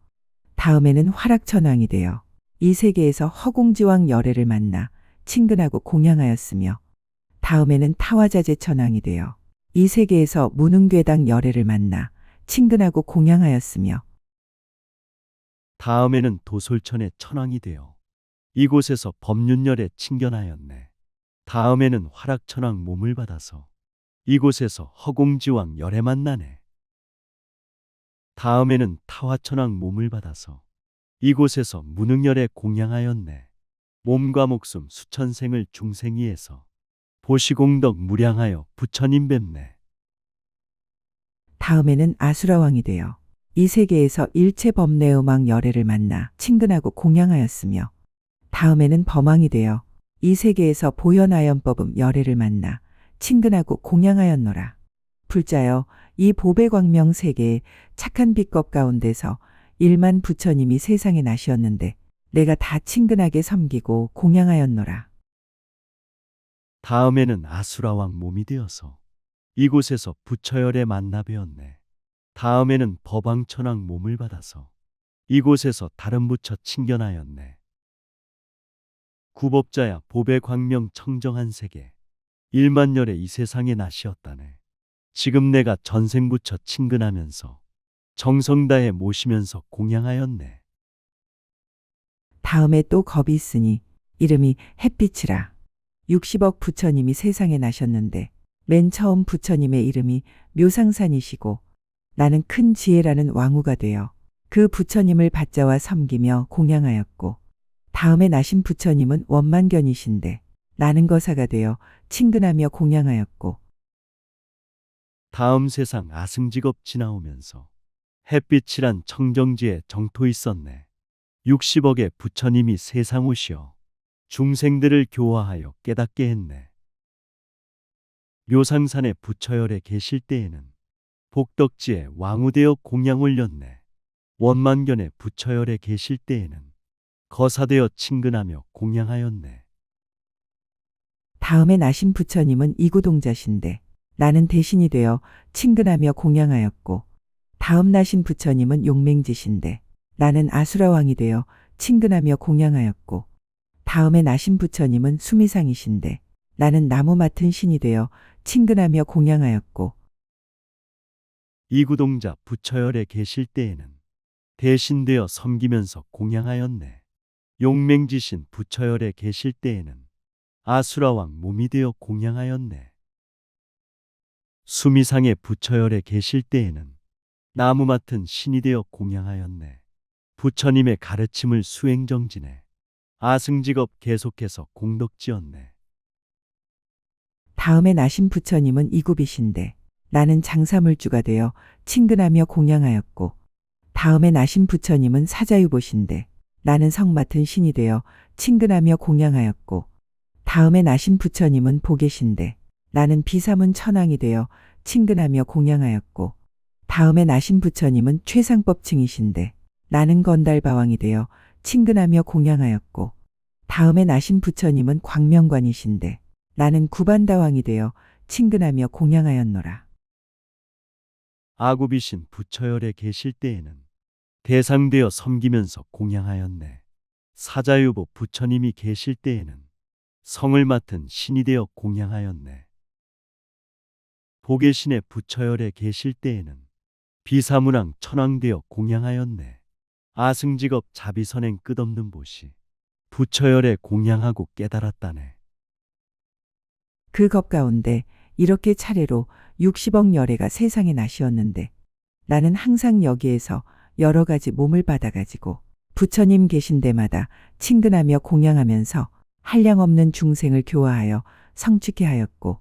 다음에는 화락천왕이 되어 이 세계에서 허공지왕 열애를 만나 친근하고 공양하였으며, 다음에는 타화자재 천왕이 되어 이 세계에서 무능괴당 열애를 만나 친근하고 공양하였으며, 다음에는 도솔천의 천왕이 되어 이곳에서 법륜열에 친견하였네. 다음에는 화락천왕 몸을 받아서 이곳에서 허공지왕 열에 만나네. 다음에는 타화천왕 몸을 받아서 이곳에서 무능열에 공양하였네. 몸과 목숨 수천생을 중생이에서 보시공덕 무량하여 부처님 뵙네. 다음에는 아수라왕이 되어 이 세계에서 일체 법내음왕 열애를 만나 친근하고 공양하였으며, 다음에는 범왕이 되어 이 세계에서 보현아연법음 열애를 만나 친근하고 공양하였노라. 불자여, 이 보배광명 세계의 착한 빛겁 가운데서 1만 부처님이 세상에 나시었는데 내가 다 친근하게 섬기고 공양하였노라. 다음에는 아수라왕 몸이 되어서 이곳에서 부처열에 만나 뵈었네. 다음에는 법왕천왕 몸을 받아서 이곳에서 다른 부처 친견하였네. 구법자야, 보배광명 청정한 세계 1만열에 이 세상에 나시었다네. 지금 내가 전생부처 친근하면서 정성 다해 모시면서 공양하였네. 다음에 또 겁이 있으니 이름이 햇빛이라. 60억 부처님이 세상에 나셨는데 맨 처음 부처님의 이름이 묘상산이시고, 나는 큰 지혜라는 왕후가 되어 그 부처님을 받자와 섬기며 공양하였고, 다음에 나신 부처님은 원만견이신데 나는 거사가 되어 친근하며 공양하였고, 다음 세상 아승직업 지나오면서 햇빛이란 청정지에 정토 있었네. 60억의 부처님이 세상 오시어 중생들을 교화하여 깨닫게 했네. 묘상산의 부처열에 계실 때에는 복덕지에 왕후되어 공양 올렸네. 원만견의 부처열에 계실 때에는 거사되어 친근하며 공양하였네. 다음에 나신 부처님은 이구동자신데 나는 대신이 되어 친근하며 공양하였고, 다음 나신 부처님은 용맹지신데 나는 아수라왕이 되어 친근하며 공양하였고, 다음에 나신 부처님은 수미상이신데 나는 나무 맡은 신이 되어 친근하며 공양하였고, 이구동자 부처열에 계실 때에는 대신되어 섬기면서 공양하였네. 용맹지신 부처열에 계실 때에는 아수라왕 몸이 되어 공양하였네. 수미상의 부처열에 계실 때에는 나무 맡은 신이 되어 공양하였네. 부처님의 가르침을 수행정진해 아승직업 계속해서 공덕지었네. 다음에 나신 부처님은 이굽이신데 나는 장사물주가 되어 친근하며 공양하였고 다음에 나신 부처님은 사자유보신데 나는 성 맡은 신이 되어 친근하며 공양하였고 다음에 나신 부처님은 보계신데 나는 비사문 천왕이 되어 친근하며 공양하였고 다음에 나신 부처님은 최상법층이신데 나는 건달바왕이 되어 친근하며 공양하였고 다음에 나신 부처님은 광명관이신데 나는 구반다왕이 되어 친근하며 공양하였노라. 아굽이신 부처열에 계실 때에는 대상되어 섬기면서 공양하였네. 사자유보 부처님이 계실 때에는 성을 맡은 신이 되어 공양하였네. 보계신의 부처열에 계실 때에는 비사문왕 천왕되어 공양하였네. 아승직업 자비선행 끝없는 보시 부처열에 공양하고 깨달았다네. 그 겁 가운데 이렇게 차례로 60억 열애가 세상에 나시었는데 나는 항상 여기에서 여러 가지 몸을 받아가지고 부처님 계신 데마다 친근하며 공양하면서 한량없는 중생을 교화하여 성취케 하였고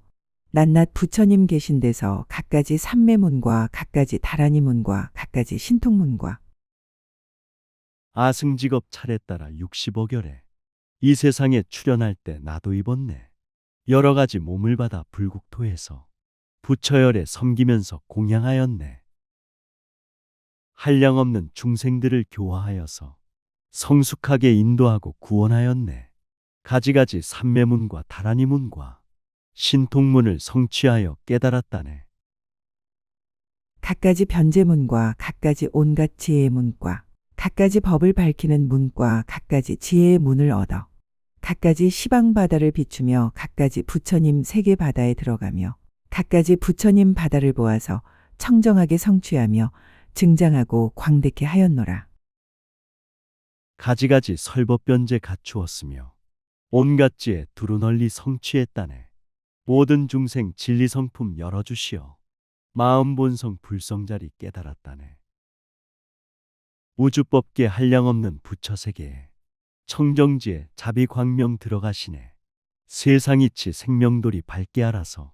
낱낱 부처님 계신 데서 갖가지 삼매문과 갖가지 다라니문과 갖가지 신통문과 아승직업 차례 따라 60억열에 이 세상에 출현할 때 나도 입었네. 여러 가지 몸을 받아 불국토에서 부처열에 섬기면서 공양하였네. 한량없는 중생들을 교화하여서 성숙하게 인도하고 구원하였네. 가지가지 삼매문과 다라니문과 신통문을 성취하여 깨달았다네. 갖가지 변제문과 갖가지 온갖 지혜의 문과 갖가지 법을 밝히는 문과 갖가지 지혜의 문을 얻어 갖가지 시방바다를 비추며 갖가지 부처님 세계 바다에 들어가며 갖가지 부처님 바다를 보아서 청정하게 성취하며 증장하고 광대케 하였노라. 가지가지 설법변제 갖추었으며 온갖 지혜 두루 널리 성취했다네. 모든 중생 진리성품 열어주시어 마음 본성 불성자리 깨달았다네. 우주법계 한량없는 부처세계에 청정지에 자비광명 들어가시네. 세상이치 생명돌이 밝게 알아서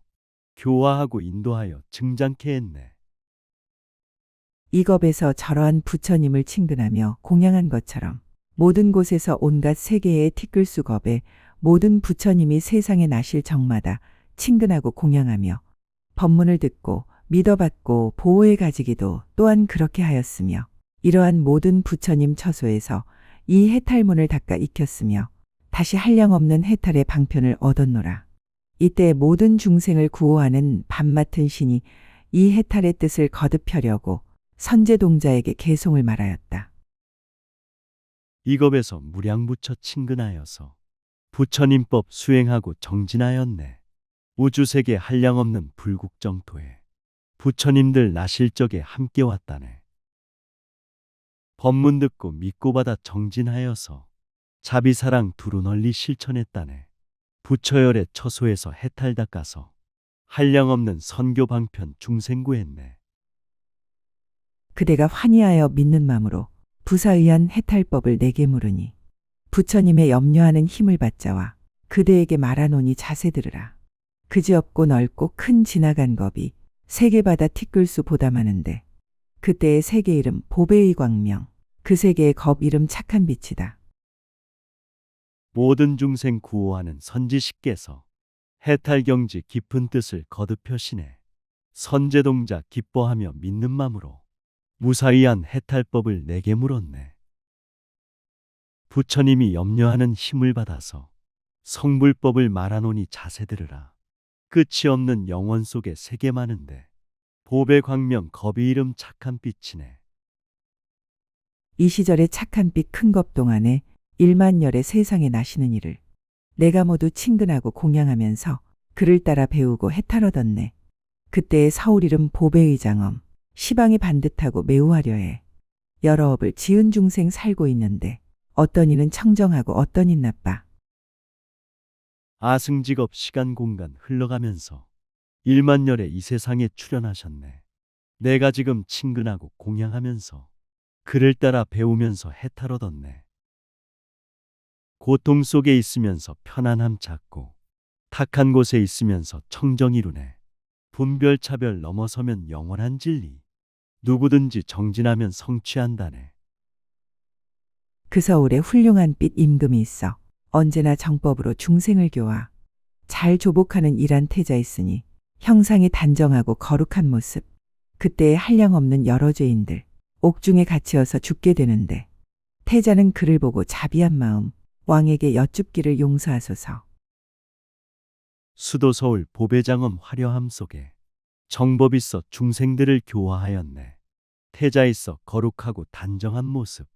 교화하고 인도하여 증장케 했네. 이 겁에서 저러한 부처님을 친근하며 공양한 것처럼 모든 곳에서 온갖 세계의 티끌수 겁에 모든 부처님이 세상에 나실 정마다 친근하고 공양하며 법문을 듣고 믿어받고 보호해 가지기도 또한 그렇게 하였으며 이러한 모든 부처님 처소에서 이 해탈문을 닦아 익혔으며 다시 한량없는 해탈의 방편을 얻었노라. 이때 모든 중생을 구호하는 밥 맡은 신이 이 해탈의 뜻을 거듭하려고 선제동자에게 개송을 말하였다. 이 겁에서 무량부처 친근하여서 부처님법 수행하고 정진하였네. 우주세계 한량없는 불국정토에 부처님들 나실 적에 함께 왔다네. 법문 듣고 믿고 받아 정진하여서 자비사랑 두루 널리 실천했다네. 부처열의 처소에서 해탈 닦아서 한량없는 선교 방편 중생구했네. 그대가 환희하여 믿는 마음으로 부사의한 해탈법을 내게 물으니 부처님의 염려하는 힘을 받자와 그대에게 말하노니 자세 들으라. 그지없고 넓고 큰 지나간 겁이 세계바다 티끌수 보다 많은데 그때의 세계 이름 보배의 광명, 그 세계의 겁 이름 착한 빛이다. 모든 중생 구호하는 선지식께서 해탈경지 깊은 뜻을 거듭하시네. 선제동자 기뻐하며 믿는 마음으로 무사히한 해탈법을 내게 물었네. 부처님이 염려하는 힘을 받아서 성불법을 말하노니 자세 들으라. 끝이 없는 영원 속에 세계 많은데 보배광명 겁이 이름 착한 빛이네. 이 시절의 착한 빛 큰 겁 동안에 1만 열의 세상에 나시는 이를 내가 모두 친근하고 공양하면서 그를 따라 배우고 해탈 얻었네. 그때의 서울 이름 보배의 장엄, 시방이 반듯하고 매우 화려해. 여러 업을 지은 중생 살고 있는데 어떤 이는 청정하고 어떤 이 나빠. 아승직업 시간 공간 흘러가면서 1만 열의 이 세상에 출현하셨네. 내가 지금 친근하고 공양하면서 그를 따라 배우면서 해탈 얻었네. 고통 속에 있으면서 편안함 찾고 탁한 곳에 있으면서 청정 이루네. 분별차별 넘어서면 영원한 진리. 누구든지 정진하면 성취한다네. 그 서울에 훌륭한 빛 임금이 있어 언제나 정법으로 중생을 교화. 잘 조복하는 일한 태자 있으니 형상이 단정하고 거룩한 모습. 그때에 한량없는 여러 죄인들 옥중에 갇히어서 죽게 되는데 태자는 그를 보고 자비한 마음 왕에게 여쭙기를 용서하소서. 수도 서울 보배장엄 화려함 속에 정법 있어 중생들을 교화하였네. 태자 있어 거룩하고 단정한 모습.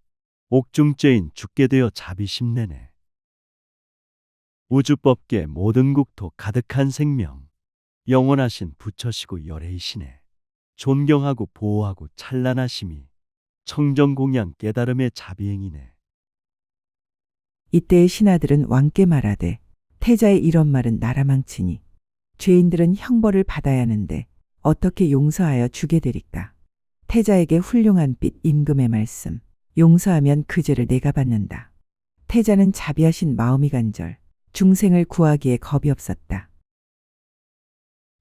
옥중죄인 죽게 되어 자비심 내네. 우주법계 모든 국토 가득한 생명. 영원하신 부처시고 열애이시네. 존경하고 보호하고 찬란하심이 청정공양 깨달음의 자비행이네. 이때의 신하들은 왕께 말하되 태자의 이런 말은 나라 망치니 죄인들은 형벌을 받아야 하는데 어떻게 용서하여 주게 되리까. 태자에게 훌륭한 빛 임금의 말씀. 용서하면 그 죄를 내가 받는다. 태자는 자비하신 마음이 간절. 중생을 구하기에 겁이 없었다.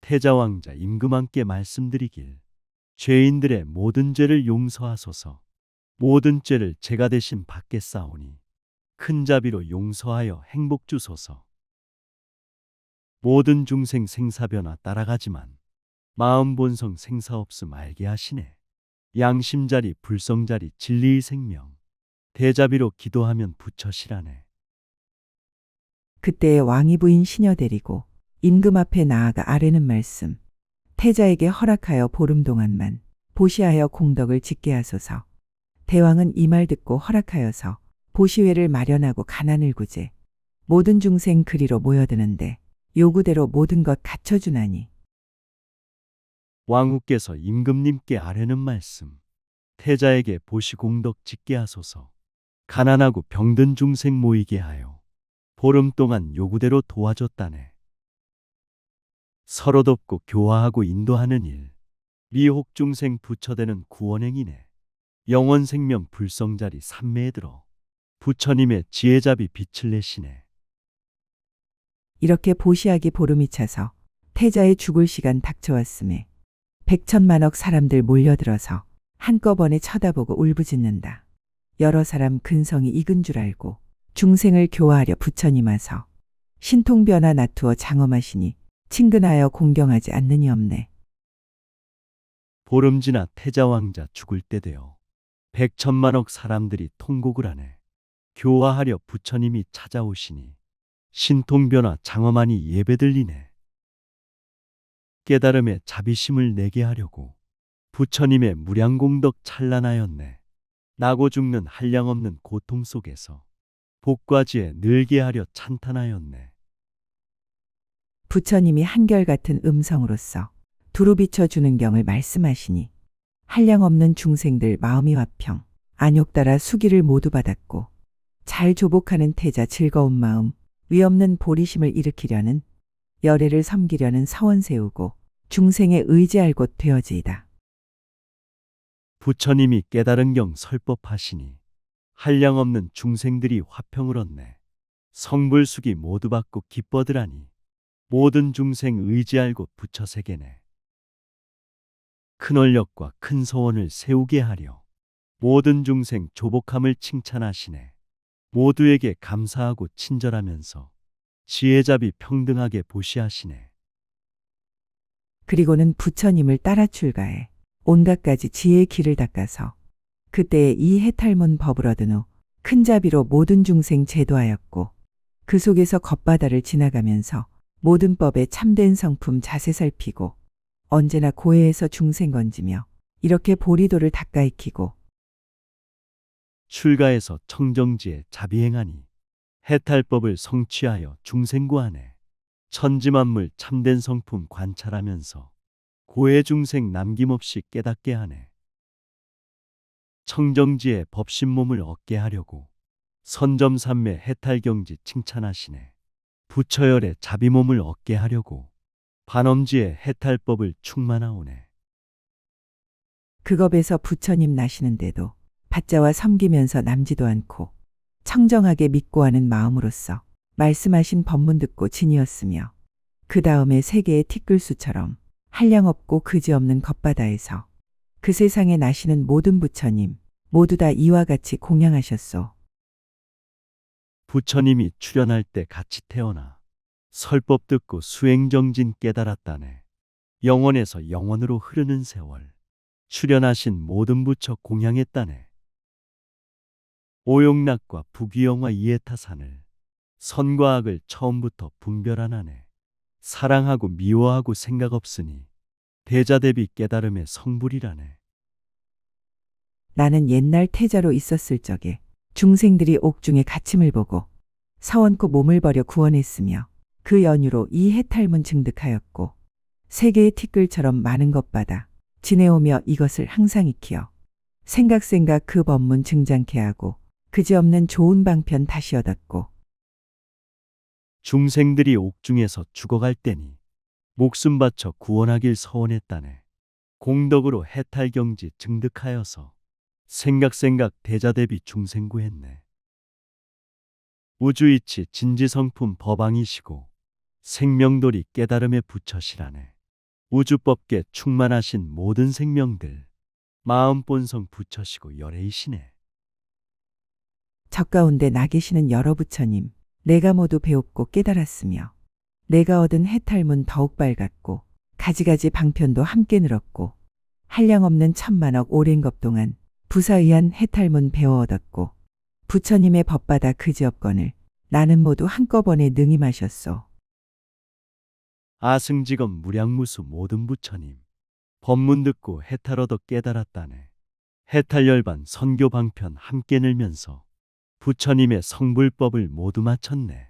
태자왕자 임금왕께 말씀드리길. 죄인들의 모든 죄를 용서하소서. 모든 죄를 제가 대신 받겠사오니 큰 자비로 용서하여 행복 주소서. 모든 중생 생사변화 따라가지만 마음 본성 생사 없음 알게 하시네. 양심자리 불성자리 진리의 생명. 대자비로 기도하면 부처시라네. 그때의 왕이 부인 시녀 데리고 임금 앞에 나아가 아뢰는 말씀. 태자에게 허락하여 보름 동안만 보시하여 공덕을 짓게 하소서. 대왕은 이 말 듣고 허락하여서 보시회를 마련하고 가난을 구제. 모든 중생 그리로 모여드는데 요구대로 모든 것 갖춰주나니. 왕후께서 임금님께 아뢰는 말씀. 태자에게 보시공덕 짓게 하소서. 가난하고 병든 중생 모이게 하여 보름 동안 요구대로 도와줬다네. 서로 돕고 교화하고 인도하는 일. 미혹 중생 부처되는 구원행이네. 영원 생명 불성자리 삼매에 들어 부처님의 지혜자비 빛을 내시네. 이렇게 보시하기 보름이 차서 태자의 죽을 시간 닥쳐왔음에 백천만억 사람들 몰려들어서 한꺼번에 쳐다보고 울부짖는다. 여러 사람 근성이 익은 줄 알고 중생을 교화하려 부처님 와서 신통변화 나투어 장엄하시니 친근하여 공경하지 않느니 없네. 보름 지나 태자왕자 죽을 때 되어 백천만억 사람들이 통곡을 하네. 교화하려 부처님이 찾아오시니 신통변화 장엄하니 예배들리네. 깨달음의 자비심을 내게 하려고 부처님의 무량공덕 찬란하였네. 나고 죽는 한량없는 고통 속에서 복과 지혜 늘게 하려 찬탄하였네. 부처님이 한결같은 음성으로서 두루 비춰주는 경을 말씀하시니 한량없는 중생들 마음이 화평 안욕 따라 수기를 모두 받았고 잘 조복하는 태자 즐거운 마음 위없는 보리심을 일으키려는 열애를 섬기려는 서원 세우고 중생의 의지할 곳 되어지이다. 부처님이 깨달은 경 설법하시니 한량없는 중생들이 화평을 얻네. 성불수기 모두 받고 기뻐들하니 모든 중생 의지할 곳 부처 세계네. 큰 원력과 큰 소원을 세우게 하려 모든 중생 조복함을 칭찬하시네. 모두에게 감사하고 친절하면서 지혜자비 평등하게 보시하시네. 그리고는 부처님을 따라 출가해 온갖 가지 지혜의 길을 닦아서 그때에 이 해탈문 법을 얻은 후 큰 자비로 모든 중생 제도하였고 그 속에서 겉바다를 지나가면서 모든 법의 참된 성품 자세 살피고 언제나 고해에서 중생 건지며 이렇게 보리도를 닦아 익히고 출가해서 청정지에 자비행하니 해탈법을 성취하여 중생구하네. 천지만물 참된 성품 관찰하면서 고해 중생 남김없이 깨닫게 하네. 청정지에 법신몸을 얻게 하려고 선점삼매 해탈경지 칭찬하시네. 부처열의 자비몸을 얻게 하려고 반엄지에 해탈법을 충만하오네. 그 겁에서 부처님 나시는데도 받자와 섬기면서 남지도 않고 청정하게 믿고 하는 마음으로써 말씀하신 법문 듣고 진이었으며 그 다음에 세 개의 티끌수처럼 한량없고 그지없는 겉바다에서 그 세상에 나시는 모든 부처님 모두 다 이와 같이 공양하셨소. 부처님이 출현할 때 같이 태어나 설법 듣고 수행정진 깨달았다네. 영원에서 영원으로 흐르는 세월 출현하신 모든 부처 공양했다네. 오용락과 부귀영화 이해타산을 선과 악을 처음부터 분별하나네. 사랑하고 미워하고 생각 없으니 대자대비 깨달음의 성불이라네. 나는 옛날 태자로 있었을 적에 중생들이 옥중의 갇힘을 보고 사원코 몸을 버려 구원했으며 그 연유로 이 해탈문 증득하였고 세 개의 티끌처럼 많은 것받아 지내오며 이것을 항상 익히어 생각 그 법문 증장케 하고 그지없는 좋은 방편 다시 얻었고 중생들이 옥중에서 죽어갈 때니 목숨 바쳐 구원하길 서원했다네. 공덕으로 해탈경지 증득하여서 생각 대자대비 중생구했네. 우주이치 진지성품 법왕이시고 생명돌이 깨달음의 부처시라네. 우주법계 충만하신 모든 생명들 마음본성 부처시고 열애이시네. 적가운데 나 계시는 여러 부처님 내가 모두 배웁고 깨달았으며 내가 얻은 해탈문 더욱 밝았고 가지가지 방편도 함께 늘었고 한량없는 천만억 오랜 것 동안 부사의한 해탈문 배워 얻었고 부처님의 법받아 그지없건을 나는 모두 한꺼번에 능히 마셨소. 아승직업 무량무수 모든 부처님 법문 듣고 해탈 얻어 깨달았다네. 해탈열반 선교 방편 함께 늘면서 부처님의 성불법을 모두 마쳤네.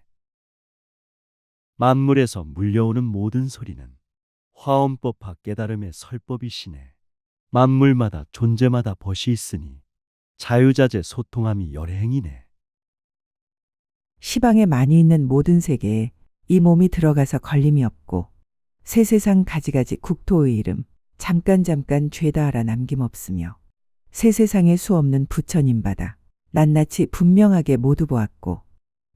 만물에서 물려오는 모든 소리는 화엄법화 깨달음의 설법이시네. 만물마다 존재마다 벗이 있으니 자유자재 소통함이 열행이네. 시방에 많이 있는 모든 세계에 이 몸이 들어가서 걸림이 없고 새 세상 가지가지 국토의 이름 잠깐 죄다 알아 남김없으며 새 세상에 수없는 부처님받아 낱낱이 분명하게 모두 보았고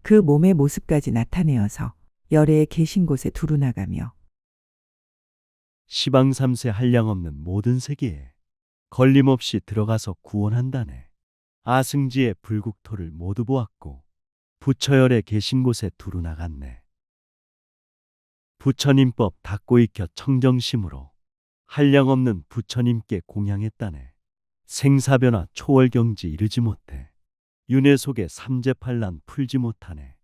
그 몸의 모습까지 나타내어서 열애에 계신 곳에 두루 나가며 시방삼세 한량없는 모든 세계에 걸림없이 들어가서 구원한다네. 아승지의 불국토를 모두 보았고 부처열에 계신 곳에 두루 나갔네. 부처님법 닫고 익혀 청정심으로 한량없는 부처님께 공양했다네. 생사변화 초월경지 이르지 못해 윤회 속에 삼재팔란 풀지 못하네.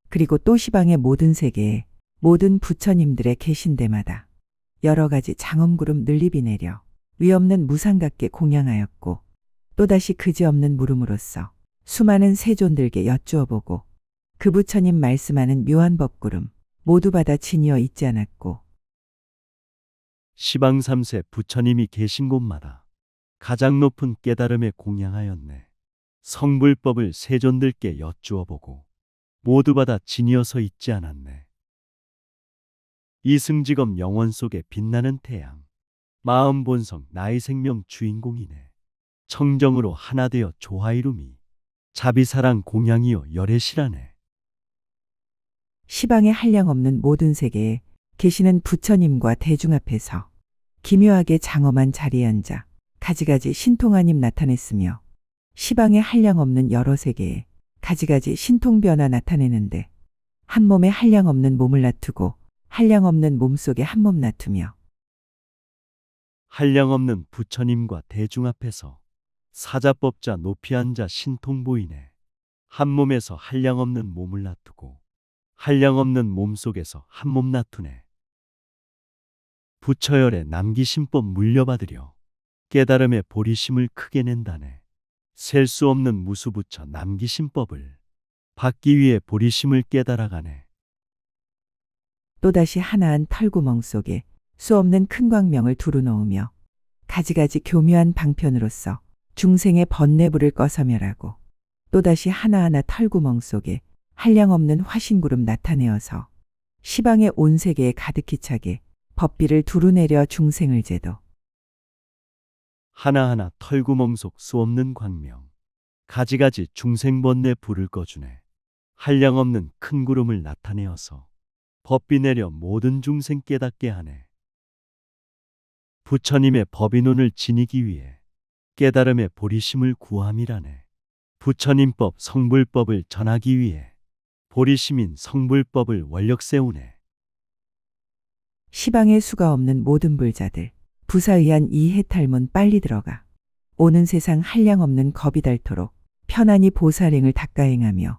그리고 또 시방의 모든 세계에 모든 부처님들의 계신 데마다 여러 가지 장엄구름 늘립이 내려 위없는 무상각께 공양하였고 또다시 그지없는 물음으로써 수많은 세존들께 여쭈어보고 그 부처님 말씀하는 묘한 법구름 모두 받아 지니어 있지 않았고 시방삼세 부처님이 계신 곳마다 가장 높은 깨달음에 공양하였네. 성불법을 세존들께 여쭈어보고 모두 받아 지니어서 있지 않았네. 이승직업 영원 속에 빛나는 태양 마음본성 나의 생명 주인공이네. 청정으로 하나 되어 조화이룸이 자비사랑 공양이요 열애시라네. 시방에 한량없는 모든 세계에 계시는 부처님과 대중 앞에서 기묘하게 장엄한 자리에 앉아 가지가지 신통하님 나타냈으며 시방에 한량없는 여러 세계에 가지가지 신통변화 나타내는데 한 몸에 한량없는 몸을 놔두고 한량없는 몸 속에 한 몸 놔두며 한량없는 부처님과 대중 앞에서 사자법자 높이 앉아 신통 보이네. 한 몸에서 한량없는 몸을 놔두고 한량없는 몸 속에서 한 몸 놔두네. 부처열에 남기신법 물려받으려 깨달음의 보리심을 크게 낸다네. 셀 수 없는 무수부처 남기신법을 받기 위해 보리심을 깨달아가네. 또다시 하나한 털구멍 속에 수없는 큰 광명을 두루 넣으며 가지가지 교묘한 방편으로서 중생의 번뇌불을 꺼서멸하고 또다시 하나하나 털구멍 속에 한량없는 화신구름 나타내어서 시방의 온 세계에 가득히 차게 법비를 두루 내려 중생을 제도 하나하나 털구멍 속 수없는 광명 가지가지 중생번뇌 불을 꺼주네. 한량없는 큰 구름을 나타내어서 법비 내려 모든 중생 깨닫게 하네. 부처님의 법인론을 지니기 위해 깨달음의 보리심을 구함이라네. 부처님법 성불법을 전하기 위해 보리심인 성불법을 원력 세우네. 시방에 수가 없는 모든 불자들, 부사의한 이 해탈문 빨리 들어가. 오는 세상 한량 없는 겁이 닳도록 편안히 보살행을 닦아행하며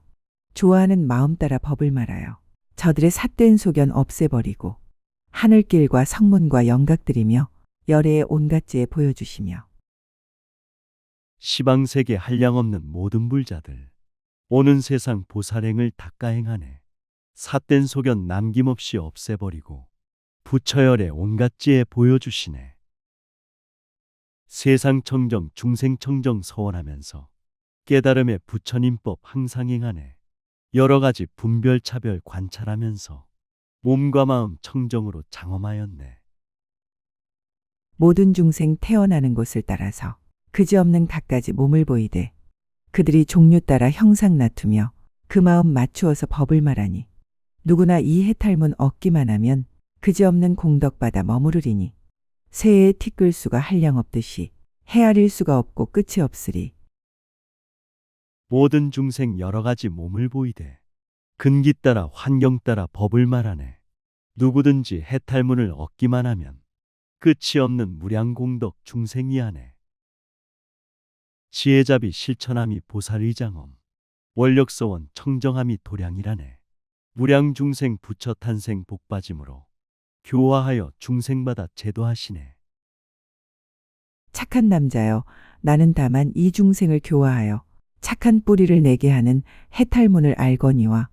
좋아하는 마음 따라 법을 말하여 저들의 삿된 소견 없애버리고 하늘길과 성문과 영각들이며 열애의 온갖 지에 보여주시며 시방세계 한량없는 모든 불자들 오는 세상 보살행을 닦아행하네. 삿된 소견 남김없이 없애버리고 부처열의 온갖 지에 보여주시네. 세상 청정 중생 청정 서원하면서 깨달음의 부처님법 항상 행하네. 여러 가지 분별 차별 관찰하면서 몸과 마음 청정으로 장엄하였네. 모든 중생 태어나는 곳을 따라서 그지없는 갖가지 몸을 보이되 그들이 종류 따라 형상 나투며 그 마음 맞추어서 법을 말하니 누구나 이 해탈문 얻기만 하면 그지없는 공덕받아 머무르리니 새의 티끌수가 한량 없듯이 헤아릴 수가 없고 끝이 없으리. 모든 중생 여러 가지 몸을 보이되 근기 따라 환경 따라 법을 말하네. 누구든지 해탈문을 얻기만 하면 끝이 없는 무량공덕 중생이하네. 지혜잡이 실천함이 보살의장엄 원력서원 청정함이 도량이라네. 무량중생 부처 탄생 복받임으로 교화하여 중생받아 제도하시네. 착한 남자여, 나는 다만 이 중생을 교화하여 착한 뿌리를 내게 하는 해탈문을 알거니와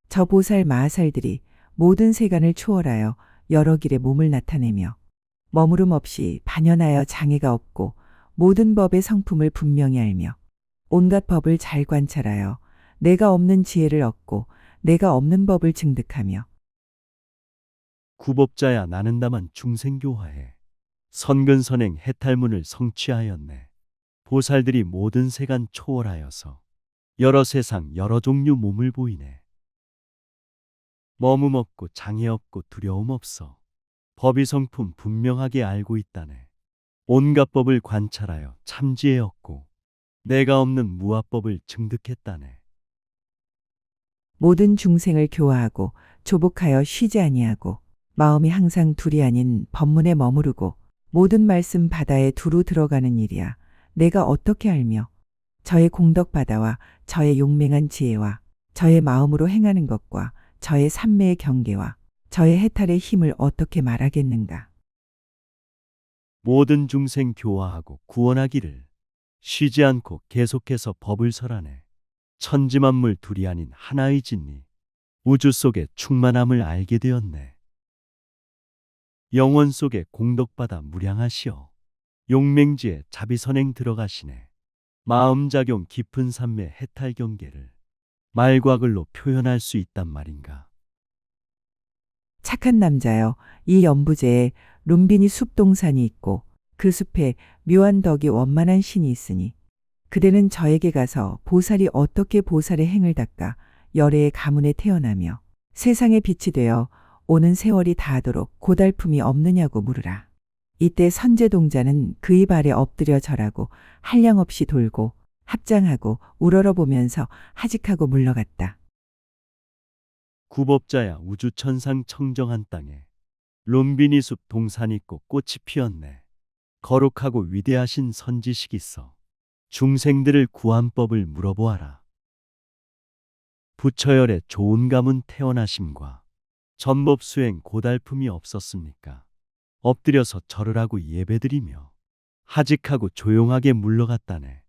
저 보살 마하살들이 모든 세간을 초월하여 여러 길의 몸을 나타내며 머무름 없이 반연하여 장애가 없고 모든 법의 성품을 분명히 알며 온갖 법을 잘 관찰하여 내가 없는 지혜를 얻고 내가 없는 법을 증득하며 구법자야 나는 다만 중생교화해 선근선행 해탈문을 성취하였네. 보살들이 모든 세간 초월하여서 여러 세상 여러 종류 몸을 보이네. 머문 없고 장애 없고 두려움 없어 법의 성품 분명하게 알고 있다네. 온갖 법을 관찰하여 참지혜 얻고 내가 없는 무아법을 증득했다네. 모든 중생을 교화하고 조복하여 쉬지 아니하고 마음이 항상 둘이 아닌 법문에 머무르고 모든 말씀 바다에 두루 들어가는 일이야. 내가 어떻게 알며 저의 공덕 바다와 저의 용맹한 지혜와 저의 마음으로 행하는 것과 저의 삼매의 경계와 저의 해탈의 힘을 어떻게 말하겠는가. 모든 중생 교화하고 구원하기를 쉬지 않고 계속해서 법을 설하네. 천지만물 둘이 아닌 하나의 진리 우주 속의 충만함을 알게 되었네. 영원 속에 공덕받아 무량하시어 용맹지에 자비선행 들어가시네. 마음작용 깊은 삼매 해탈 경계를 말과 글로 표현할 수 있단 말인가. 착한 남자여, 이 연부제에 룸비니 숲동산이 있고 그 숲에 묘한 덕이 원만한 신이 있으니 그대는 저에게 가서 보살이 어떻게 보살의 행을 닦아 열애의 가문에 태어나며 세상의 빛이 되어 오는 세월이 다하도록 고달픔이 없느냐고 물으라. 이때 선제동자는 그의 발에 엎드려 절하고 한량없이 돌고 합장하고 우러러보면서 하직하고 물러갔다. 구법자야 우주천상 청정한 땅에 룸비니 숲 동산 있고 꽃이 피었네. 거룩하고 위대하신 선지식 있어 중생들을 구한 법을 물어보아라. 부처열의 좋은 가문 태어나심과 전법 수행 고달픔이 없었습니까? 엎드려서 절을 하고 예배드리며 하직하고 조용하게 물러갔다네.